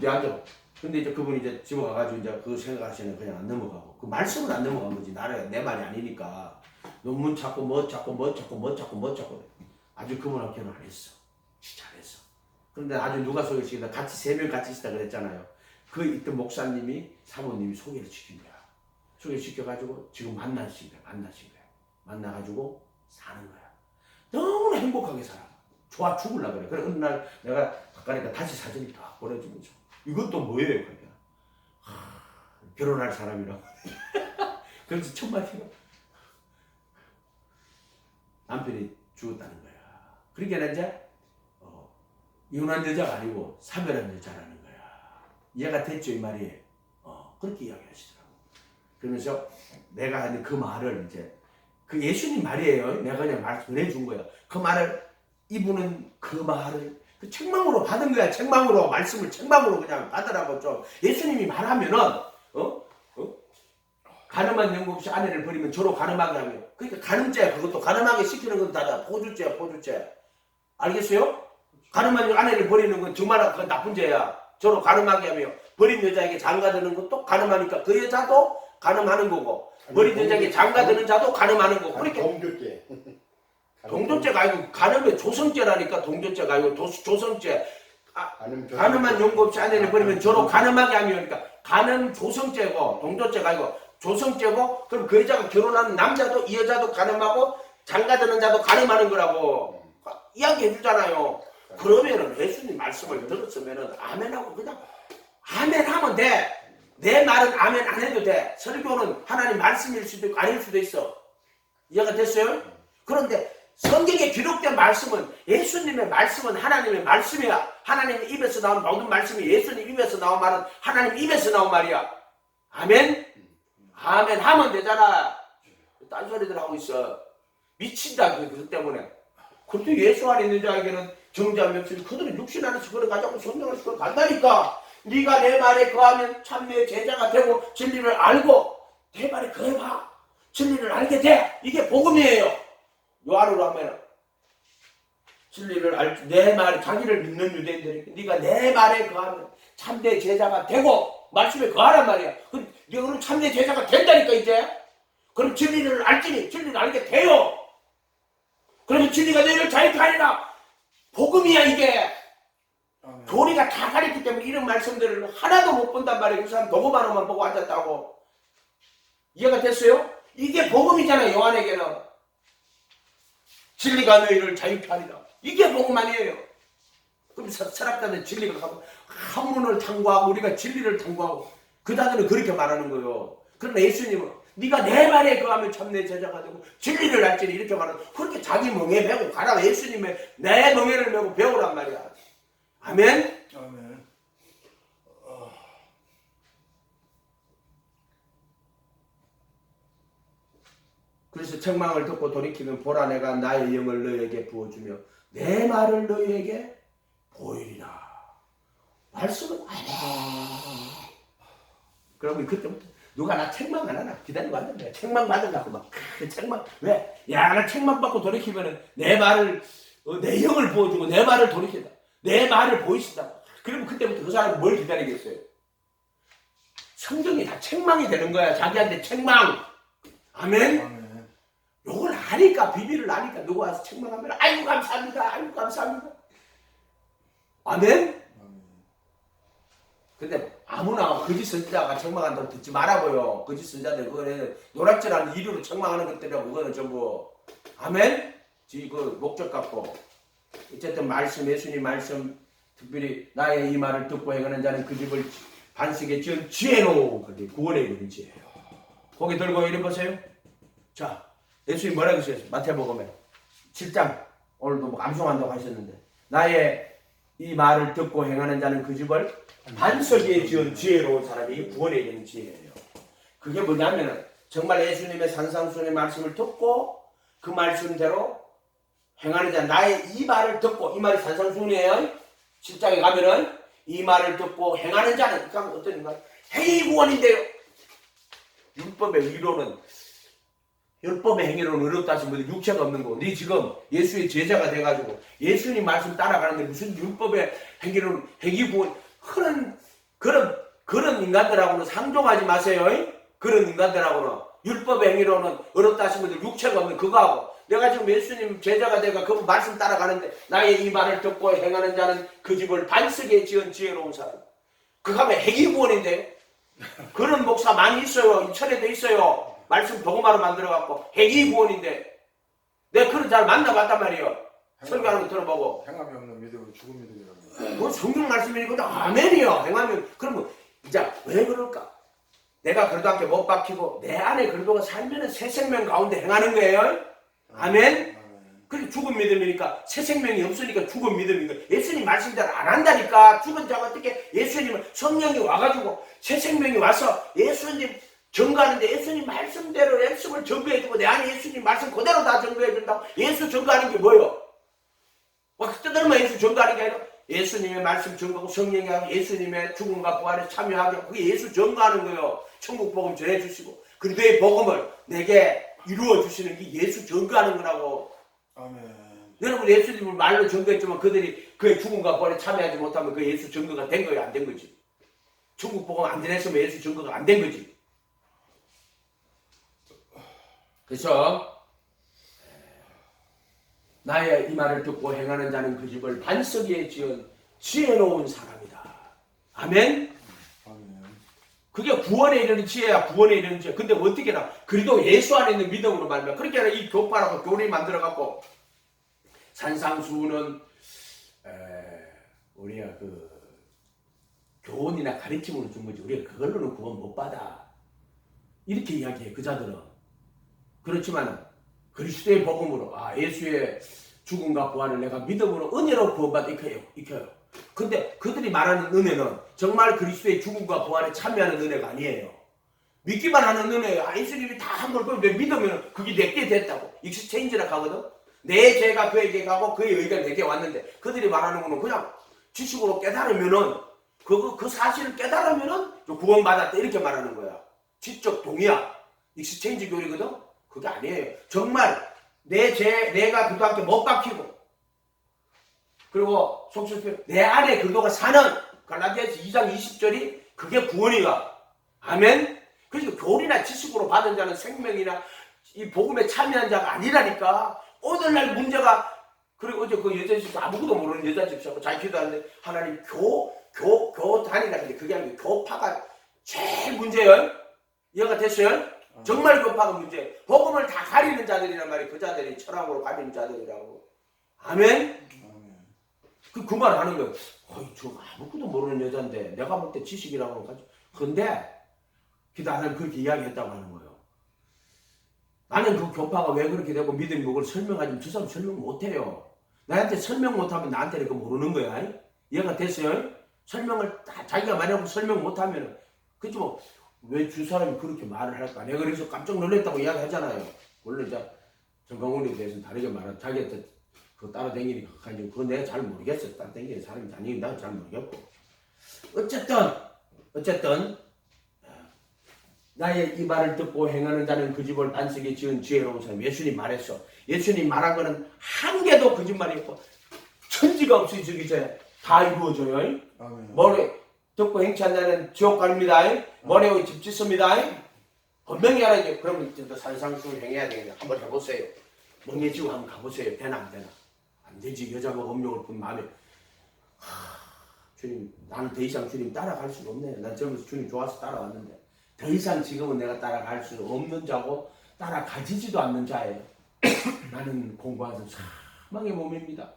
내한테 근데 이제 그분이 이제 집에 가가지고 이제 그 생각하시는 그냥 안 넘어가고 그 말씀은 안 넘어간 거지. 내 말이 아니니까 논문 찾고 뭐 찾고 아주 그분하고 결혼 안 했어. 잘했어. 그런데 아주 누가 소개시킨다 같이 3명 같이 있다 그랬잖아요. 그 있던 목사님이 사모님이 소개를 시킨 거야. 소개시켜가지고 지금 만나신 거야. 만나가지고 사는 거야. 너무나 행복하게 살아. 좋아 죽을라 그래. 그래 어느 날 내가 가까이니까 다시 사진을 다 보내주면서 이것도 뭐예요? 그러니까 결혼할 사람이라고. 그래서 첫 마디가 남편이 죽었다는 거야. 그러니까 이제 이혼한 여자가 아니고 사별한 여자라는 거야. 이해가 됐죠 이 말이? 그렇게 이야기하시더라고. 그러면서 내가 하는 그 말을 이제 그 예수님 말이에요. 내가 그냥 말 전해준 거야. 그 말을 이분은 그 말을 그 책망으로 받은 거야. 책망으로 말씀을 책망으로 그냥 받으라고 좀. 예수님이 말하면은 가늠한 영 없이 아내를 버리면 저로 가늠하게 하며 그러니까 가늠죄야. 그것도 가늠하게 시키는 건 다다 포주죄야. 알겠어요? 가늠한 아내를 버리는 건 정말 그건 나쁜 죄야. 저로 가늠하게 하며 버린 여자에게 장가드는 것도 가늠하니까 그 여자도 가늠하는 거고 버린 여자에게 장가드는 자도 가늠하는 거고. 그러니까 동조죄. 동조죄가 아니고 가늠의 조성죄라니까. 동조죄가 아니고 조성죄. 가늠한 영 없이 아내를 버리면 저로 가늠하게 하며 그러니까 가늠 조성죄고 동조죄가 아니고 조성죄고 그럼 그 여자가 결혼하는 남자도 이 여자도 가늠하고 장가드는 자도 가늠하는 거라고 이야기해 주잖아요. 그러면은 예수님 말씀을 들었으면은 아멘하고 그냥 아멘 하면 돼. 내 말은 아멘 안 해도 돼. 설교는 하나님 말씀일 수도 있고 아닐 수도 있어. 이해가 됐어요? 그런데 성경에 기록된 말씀은 예수님의 말씀은 하나님의 말씀이야. 하나님 입에서 나온 모든 말씀이 예수님 입에서 나온 말은 하나님 입에서 나온 말이야. 아멘? 아멘 하면 되잖아. 딴소리들 하고 있어. 미친다 그것 때문에. 그것도 예수 안에 있는 자에게는 정죄함이 없으니 그들은 육신 안에서 그걸 가져고 성령 안에서 그걸 간다니까. 네가 내 말에 거하면 참내 제자가 되고 진리를 알고 내 말에 거해봐. 진리를 알게 돼. 이게 복음이에요. 요한으로 하면 진리를 알 내 말 자기를 믿는 유대인들이 네가 내 말에 거하면 참내 제자가 되고 말씀에 거하란 말이야. 그럼 네가 그럼 참내 제자가 된다니까 이제. 그럼 진리를 알지니 진리를 알게 돼요. 그러면 진리가 너희를 자유케 하리라. 복음이야 이게. 아멘. 교리가 다 가르쳤기 때문에 이런 말씀들을 하나도 못 본단 말이에요. 그 사람 도구만으로만 보고 앉았다고. 이해가 됐어요? 이게 복음이잖아요. 요한에게는. 진리가 너희를 자유케 하리라. 이게 복음 아니에요. 그럼 철학자는 진리가 가고 학문을 탐구하고 우리가 진리를 탐구하고 그다음에는 그렇게 말하는 거예요. 그러나 예수님은 네가 내 말에 거하면 참내 제자가 되고 진리를 알지니 이렇게 말하는 그렇게 자기 멍에 메고 가라. 예수님의 내 멍에를 메고 배우란 말이야. 아멘? 아멘. 그래서 책망을 듣고 돌이키면 보라 내가 나의 영을 너희에게 부어주며 내 말을 너희에게 보이리라. 말씀은 아멘. 그러면 그때부터 누가 나 책망 안 하나 기다리고 앉는다. 책망 받으려고 막 책망 왜? 야 나 책망 받고 돌이키면은 내 말을 내 영을 부어주고 내 말을 돌이킨다. 내 말을 보이신다. 그러면 그때부터 그 사람은 뭘 기다리겠어요? 성경이 다 책망이 되는 거야. 자기한테 책망. 아멘. 아멘. 요걸 아니까 비밀을 아니까 누구 와서 책망하면 아이고 감사합니다. 아이고 감사합니다. 아멘. 아멘. 근데 아무나 거짓 선지자가 책망한다고 듣지 말아보요. 거짓 선지자들 그거는 노략질하는 이유로 책망하는 것들이라고 그거는 전부 아멘. 그 목적 갖고 어쨌든 말씀 예수님 말씀 특별히 나의 이 말을 듣고 행하는 자는 그 집을 반석에 지은 지혜로 그게 구원에 이르는 지혜예요. 고개 들고 읽어보세요. 자. 예수님 뭐라고 하셨어요? 마태복음에 7장 오늘도 뭐 암송한다고 하셨는데 나의 이 말을 듣고 행하는 자는 그 집을 반석에 지은 지혜로운 사람이 구원에 이르는 지혜예요. 그게 뭐냐면 정말 예수님의 산상수훈의 말씀을 듣고 그 말씀대로 행하는 자 나의 이 말을 듣고 이 말이 산상수훈이에요. 7장에 가면은 이 말을 듣고 행하는 자는 그러니까 어떤 말? 행위 구원인데요. 율법의 의로는 율법의 행위로는 어렵다 하신 분들 육체가 없는 거고 네 지금 예수의 제자가 돼가지고 예수님 말씀 따라가는데 무슨 율법의 행위로는 행위 구원 그런 인간들하고는 상종하지 마세요. 그런 인간들하고는 율법의 행위로는 어렵다 하신 분들 육체가 없는 그거하고 내가 지금 예수님 제자가 돼가 그 말씀 따라가는데 나의 이 말을 듣고 행하는 자는 그 집을 반석에 지은 지혜로운 사람 그거 하면 행위 구원인데요. 그런 목사 많이 있어요. 인천에도 있어요. 말씀 도구마로 만들어갖고 행위 구원인데 내가 그런 잘 만나봤단 말이에요. 설교하는 거 들어보고 행함이 없는 믿음은 죽은 믿음이라고. 뭐 성경 말씀이니까 아멘이요. 행하면 그러면 이제 왜 그럴까? 내가 그리도한테 못 박히고 내 안에 그리도가 살면은 새 생명 가운데 행하는 거예요. 아멘. 그게 죽은 믿음이니까 새 생명이 없으니까 죽은 믿음인 거예요. 예수님 말씀대로 안 한다니까. 죽은 자가 어떻게 예수님은 성령이 와가지고 새 생명이 와서 예수님 증거하는데 예수님 말씀대로 예수를 증거해주고 내 안에 예수님 말씀 그대로 다 증거해준다고. 예수 증거하는 게 뭐예요? 막 뜯어만 예수 증거하는 게 아니라 예수님의 말씀 증거하고 성령이 하고 예수님의 죽음과 부활에 참여하게 하고 그게 예수 증거하는 거예요. 천국 복음 전해주시고 그리도의 복음을 내게 이루어주시는 게 예수 증거하는 거라고. 아멘. 여러분 예수님을 말로 증거했지만 그들이 그의 죽음과 부활에 참여하지 못하면 그 예수 증거가 된 거예요? 안 된 거지? 천국 복음 안 전했으면 예수 증거가 안 된 거지. 그래서 나의 이 말을 듣고 행하는 자는 그 집을 반석 위에 지은 지혜로운 사람이다. 아멘? 아멘. 그게 구원에 이르는 지혜야. 구원에 이르는 지혜. 근데 어떻게 나 그래도 예수 안에 있는 믿음으로 말면 그렇게 하나 이 교파라고 교리 만들어갖고 산상수훈은 우리가 그 교훈이나 가르침으로 준 거지 우리가 그걸로는 구원 못 받아. 이렇게 이야기해 그 자들은. 그렇지만 그리스도의 복음으로 예수의 죽음과 부활을 내가 믿음으로 은혜로 구원받아 익혀요. 근데 그들이 말하는 은혜는 정말 그리스도의 죽음과 부활에 참여하는 은혜가 아니에요. 믿기만 하는 은혜예요. 예수님이 다 한 걸 믿으면 그게 내게 됐다고. 익스체인지라 하거든. 내 죄가 그에게 가고 그의 의가 내게 왔는데 그들이 말하는 거는 그냥 지식으로 깨달으면은 그 사실을 깨달으면은 구원받았다 이렇게 말하는 거야. 지적 동의야. 익스체인지 교리거든. 그게 아니에요. 정말 내가 그도 못 박히고 그리고 속설표 내 안에 그도가 사는 갈라디아서 2장 20절이 그게 구원이가. 아멘. 그러니까 교리나 지식으로 받은 자는 생명이나 이 복음에 참여한 자가 아니라니까. 오늘날 문제가 그리고 어제 그 여자 집사 아무것도 모르는 여자 집사하고 잘 기도하는데 하나님 교 다니라는데 그게 아니고 교파가 제일 문제예요. 이해가 됐어요? 정말 교파가 문제. 복음을 다 가리는 자들이란 말이에요. 그 자들이 철학으로 가리는 자들이라고. 아멘. 그 말 하는 거예요. 저 아무것도 모르는 여자인데 내가 볼 때 지식이라고 하죠. 근데 기도하는 그렇게 이야기했다고 하는 거예요. 나는 그 교파가 왜 그렇게 되고 믿음이 그걸 설명하지만 저 사람 설명 못해요. 나한테 설명 못하면 나한테는 그 모르는 거야. 이해가 됐어요? 설명을 다 자기가 만약에 설명 못하면 그치 뭐 왜 주 사람이 그렇게 말을 할까? 내가 그래서 깜짝 놀랐다고 이야기하잖아요. 원래 이제 정강훈에 대해서는 다르게 말하는 자기한테 그 따라다니니까 그건 내가 잘 모르겠어. 따라다니는 사람이 다니긴 나도 잘 모르겠고. 어쨌든 나의 이 말을 듣고 행하는 자는 그 집을 반석에 지은 지혜로운 사람. 예수님 말했어. 예수님 말한 거는 한 개도 거짓말이 없고 천지가 없어지기 전에 다 이루어져요. 머리 듣고 행치한 자는 지옥 갑니다. 머리에 집 짓습니다. 분명히 알아야죠. 그러면 산상수훈 행해야 되겠네. 한번 해보세요. 멍해지고 한번 가보세요. 되나 안 되나. 안 되지. 여자가 음욕을 본 마음에 주님 나는 더 이상 주님 따라갈 수가 없네. 난 젊어서 주님 좋아서 따라왔는데 더 이상 지금은 내가 따라갈 수 없는 자고 따라가지지도 않는 자예요. 나는 공부하는 사망의 몸입니다.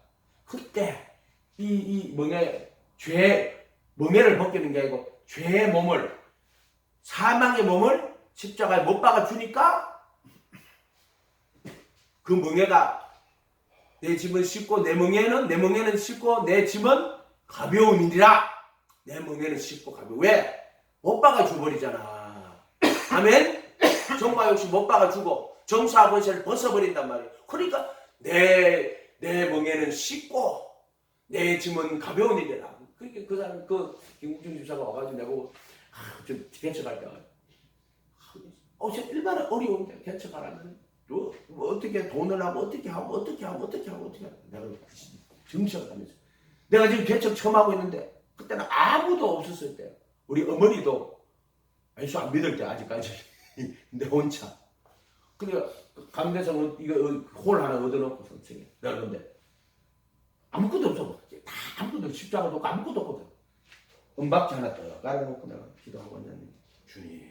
그때 이 멍해를 벗기는 게 아니고 죄의 몸을 사망의 몸을 십자가에 못 박아 주니까 그 멍해가 내 짐은 쉽고 내 멍해는 쉽고 내 짐은 가벼움이니라. 내 멍해는 쉽고 가벼워. 왜? 못 박아 줘버리잖아. 아멘? 정과 역시 못 박아 주고 정사와 권세를 벗어버린단 말이에요. 그러니까 내 멍에는 쉽고 내 짐은 가벼우니라. 그러니까 그 사람 김국중 집사가 와가지고 내고 좀 개척할 때가 얼마나 어려운데 개척하라면 뭐 어떻게 돈을 하고 어떻게 하고 내가 정치를 하면서 내가 지금 개척 처음 하고 있는데 그때는 아무도 없었을 때 우리 어머니도 예수 안 믿을 때 아직까지 내 혼자. 그러니까 강대성 이거 홀 하나 얻어놓고 선생님. 내가 근데 아무것도 없어. 다 아무것도 십자가도 없고 아무것도 없거든. 은박지 하나 떠요. 깔아놓고 내가 기도하고 있는데 주님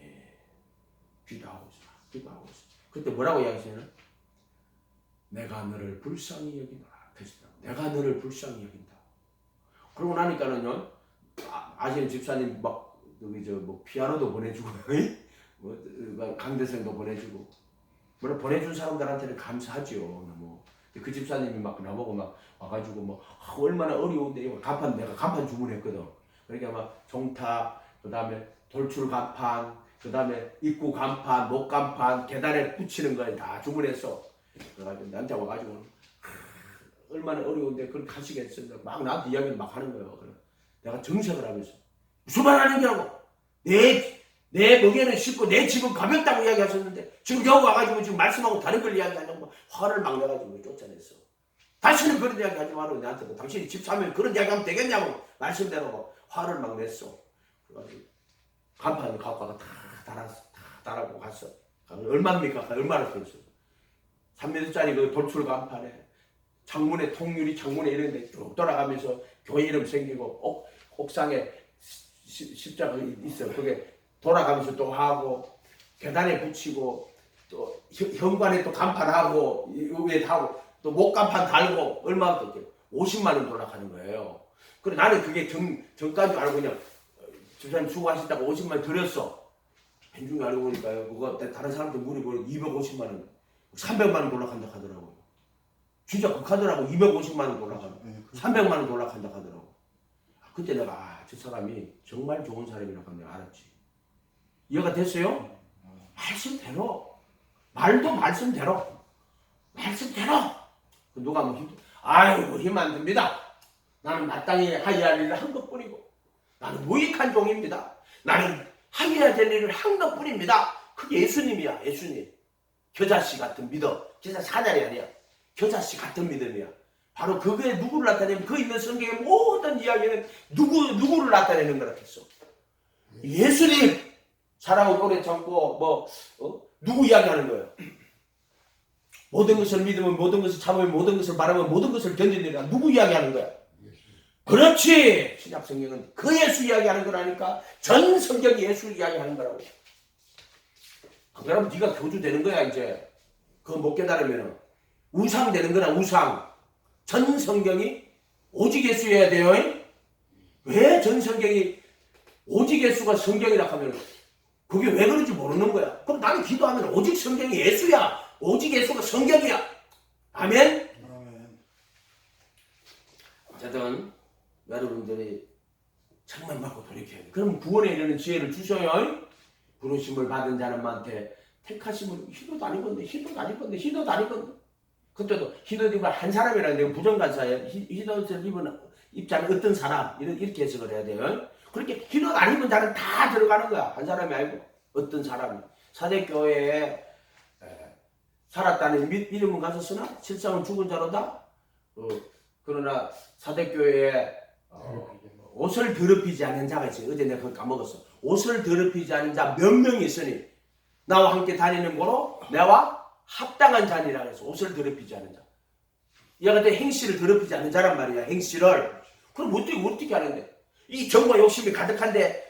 기도하고 있어. 그때 뭐라고 이야기했어요? 내가 너를 불쌍히 여기노라. 내가 너를 불쌍히 여긴다. 그러고 나니까는요. 아시는 집사님 막 여기 뭐 피아노도 보내주고 뭐 강대생도 보내주고 물론 보내준 사람들한테는 감사하지요. 뭐 그 집사님이 막 나보고 막 와가지고 뭐 얼마나 어려운데 내가 간판 주문했거든. 그러니까 막 종탑, 그 다음에 돌출 간판, 그 다음에 입구 간판, 목 간판, 계단에 붙이는 걸 다 주문했어. 그래가지고 나한테 와가지고 얼마나 어려운데 그렇게 하시겠어. 막 나한테 이야기를 막 하는 거예요. 내가 정색을 하면서 무슨 말 하는 거라고. 내 멍에는 쉽고 내 집은 가볍다고 이야기하셨는데 지금 여기 와가지고 지금 말씀하고 다른 걸 이야기하냐고 화를 막 내가지고 쫓아냈어. 다시는 그런 이야기 하지 말라고 나한테 당신이 집 사면 그런 이야기 하면 되겠냐고 말씀대로 화를 막 냈어. 그래가지고 간판을 갖고 와서 다 달아고 갔어. 얼마입니까? 얼마나 들었어. 3m짜리 그 돌출 간판에 창문에 통유리 창문에 이런 데 쭉 돌아가면서 교회 이름 생기고 옥상에 십자가 있어. 그게 돌아가면서 또 하고 계단에 붙이고 또 현관에 또 간판하고 위에 하고 또 목간판 달고 얼마나 또 50만 원 돌아가는 거예요. 그래 나는 그게 정가인 줄 알고 그냥 집사님 수고하셨다고 50만 원 드렸어. 나중에 알고 보니까요. 그거 다른 사람들 물어보니 250만 원, 300만 원 돌락한다 하더라고요. 진짜 극하더라고. 250만 원 돌락한다. 300만 원 돌락한다 하더라고. 그때 내가 저 사람이 정말 좋은 사람이라고 내가 알았지. 이해가 됐어요? 말씀대로. 말도 말씀대로. 말씀대로. 누가 뭐 아유 힘 안 듭니다. 나는 마땅히 하여야 할 일을 한 것뿐이고 나는 무익한 종입니다. 나는 하여야 될 일을 한 것뿐입니다. 그게 예수님이야. 예수님. 겨자씨 같은 믿음. 진짜 사자리 아니야. 겨자씨 같은 믿음이야. 바로 그게 누구를 나타내면 그 있는 성경의 모든 이야기는 누구를 나타내는 거라 했어. 예수님. 사랑은 오래 참고 누구 이야기하는 거예요? 모든 것을 믿으면 모든 것을 참으면 모든 것을 바라면 모든 것을 견디느라 누구 이야기하는 거야? 그렇지. 신약 성경은 그 예수 이야기하는 거라니까. 전 성경이 예수 이야기하는 거라고. 그러면 네가 교주 되는 거야 이제. 그거 못 깨달으면 우상 되는 거야. 우상. 전 성경이 오직 예수여야 돼요. 왜 전 성경이 오직 예수가 성경이라 하면 그게 왜 그런지 모르는 거야. 그럼 나는 기도하면 오직 성경이 예수야. 오직 예수가 성경이야. 아멘? 어쨌든 여러분들이 정말 맞고 돌이켜야 돼. 그럼 구원에 이르는 지혜를 주셔요. 부르심을 받은 자는한테 택하심을 희도도 아니건데 그때도 희도도 입은 한 사람이라는 데 부정간사예요. 희도를 입은 입자는 어떤 사람 이렇게 해석을 해야 돼요. 그렇게 희도도 안 입은 자는 다 들어가는 거야. 한 사람이 아니고 어떤 사람이. 사대교회에 살았다는 이름은 가졌으나 실상은 죽은 자로다. 그러나 사대교회에 옷을 더럽히지 않은 자가 있어요. 어제 내가 그걸 까먹었어. 옷을 더럽히지 않은 자 몇 명이 있으니 나와 함께 다니는 거로 내와 합당한 자니라 해서 옷을 더럽히지 않은 자. 얘가 내 행실을 더럽히지 않는 자란 말이야. 행실을. 그럼 어떻게 하는데? 이 정과 욕심이 가득한데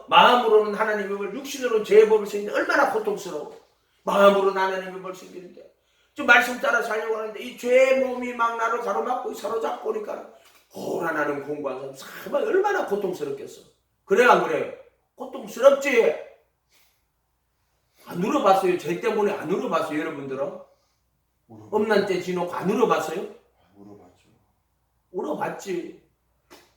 마음으로는 하나님의 법을 육신으로는 죄의 법을 쓰는데 얼마나 고통스러워. 마음으로는 하나님의 법을 쓰는데 좀 말씀 따라 살려고 하는데 이 죄의 몸이 막 나를 가로막고 사로잡고 오니까 고란하는 공부한 사람 얼마나 고통스럽겠어. 그래요 안 그래요? 고통스럽지. 안 울어봤어요? 죄 때문에 안 울어봤어요 여러분들은? 엄난 때 지놓고 안 울어봤어요? 울어봤지.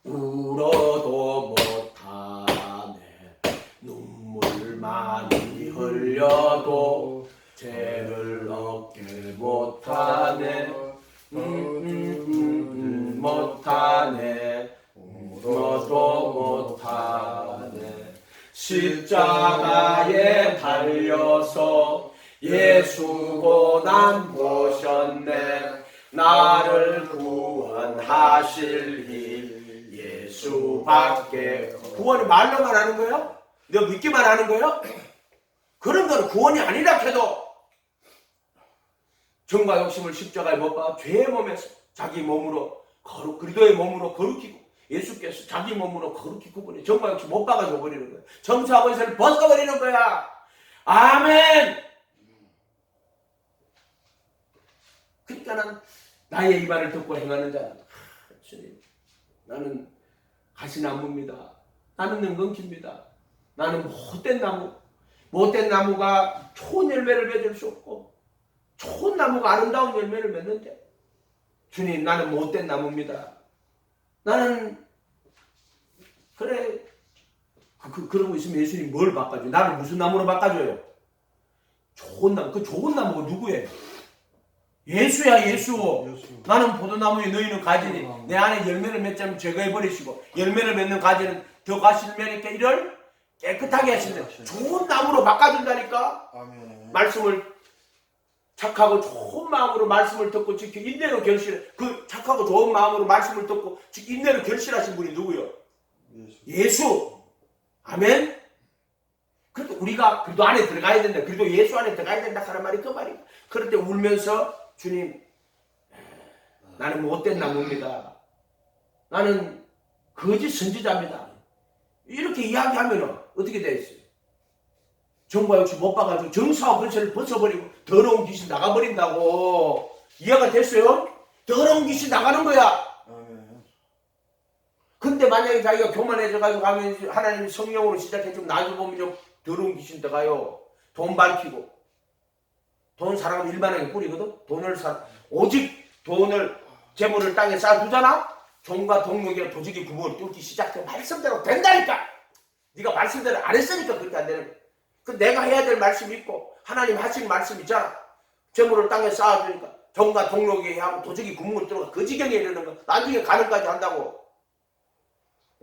울어도 못하네. 눈물 많이 흘려도 죄를 얻게 못하네. 못하네. 울어도 못하네. 십자가에 달려서 예수 고난 보셨네. 나를 구원하실 일 예수밖에. 구원이 말로만 하는 거예요? 너 믿기만 하는 거예요? 그런 건 구원이 아니라 해도 정과 욕심을 십자가에 못 박아 죄의 몸에서 자기 몸으로 그리스도의 몸으로 거룩히고 예수께서 자기 몸으로 거룩히 구분해 정과 욕심 못 박아줘 버리는 거예요. 정사원세를 벗어버리는 거야. 아멘. 그러니까 나의 이 말을 듣고 행하는 자는 주님 나는 가시나무입니다. 나는 능건키입니다. 나는 못된 나무가 좋은 열매를 맺을 수 없고 좋은 나무가 아름다운 열매를 맺는데 주님 나는 못된 나무입니다. 나는 그래 그러고 있으면 예수님 뭘 바꿔줘요? 나를 무슨 나무로 바꿔줘요? 좋은 나무. 그 좋은 나무가 누구예요? 예수야 예수. 나는 포도나무에 너희는 가지니 내 안에 열매를 맺자면 제거해버리시고 열매를 맺는 가지는 더 가실면 있게 이를 깨끗하게 하시는 좋은 나무로 바꿔준다니까. 아멘. 말씀을 착하고 좋은 마음으로 말씀을 듣고 지켜 인내로 그 착하고 좋은 마음으로 말씀을 듣고 인내로 결실하신 분이 누구요? 예수. 아멘. 그래도 우리가 그래도 안에 들어가야 된다. 그래도 예수 안에 들어가야 된다 하는 말이 그 말이야. 그럴 때 울면서 주님 나는 못된 나무입니다. 나는 거짓 선지자입니다. 이렇게 이야기하면 어떻게 되겠어요? 정과 욕심 못 봐가지고 정사와 권세를 벗어버리고 더러운 귀신 나가버린다고. 이해가 됐어요? 더러운 귀신 나가는 거야. 근데 만약에 자기가 교만해져가지고 가면 하나님 성령으로 시작해 좀 놔줘보면 좀 더러운 귀신 들어가요. 돈 밝히고. 돈 사람은 일반하게 뿌리거든. 오직 돈을 재물을 땅에 쌓아두잖아. 종과 동력이랑 도적이 구멍을 뚫기 시작해. 말씀대로 된다니까. 네가 말씀대로 안 했으니까 그렇게 안 되는 거야. 그 내가 해야 될 말씀이 있고 하나님 하신 말씀 있잖아. 재물을 땅에 쌓아두니까 종과 동력이 하고 도적이 구멍을 뚫어 그 지경에 이르는 거. 나중에 가는까지 한다고.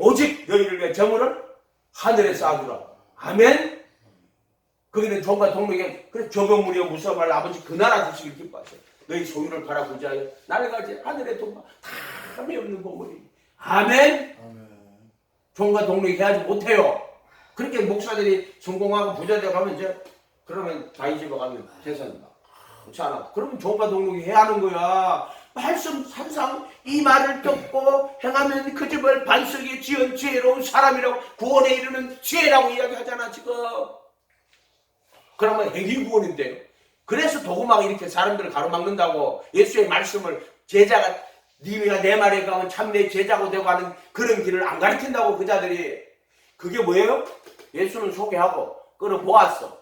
오직 너희를 위해 재물을 하늘에 쌓아두라. 아멘. 거기는 종과 동력이 그래 저병무리여 무서워할 아버지 그 나라 주시길 기뻐하세요. 너희 소유를 팔아 부자여 나를 가지 하늘의 돈과 담이 없는 보물이. 아멘. 종과 동력이 해야지 못해요. 그렇게 목사들이 성공하고 부자 되어 가면 이제 그러면 다이 집에 가면 재산 그렇지 않아. 그러면 종과 동력이 해야 하는 거야. 말씀 산상 이 말을 듣고 행하면 그 집을 반석에 지은 지혜로운 사람이라고 구원에 이르는 지혜라고 이야기하잖아 지금. 그러면 행위 구원인데요. 그래서 도구마가 이렇게 사람들을 가로막는다고. 예수의 말씀을 제자가 니가 내 말에 가면 참 내 제자고 되고 하는 그런 길을 안 가르친다고 그 자들이. 그게 뭐예요? 예수는 소개하고 끌어모았어.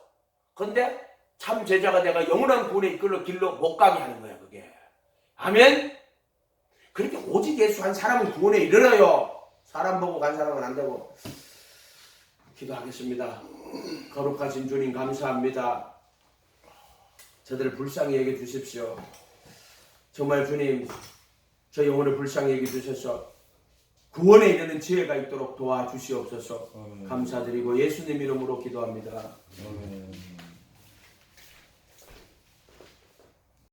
근데 참 제자가 내가 영원한 구원에 이끌러 길로 못 가게 하는 거야 그게. 아멘. 그렇게 오직 예수 한 사람은 구원에 이르러요. 사람 보고 간 사람은 안 되고. 기도하겠습니다. 거룩하신 주님 감사합니다. 저들을 불쌍히 여겨 주십시오. 정말 주님 저 영혼을 불쌍히 여겨 주셔서 구원에 이르는 지혜가 있도록 도와주시옵소서. 감사드리고 예수님 이름으로 기도합니다.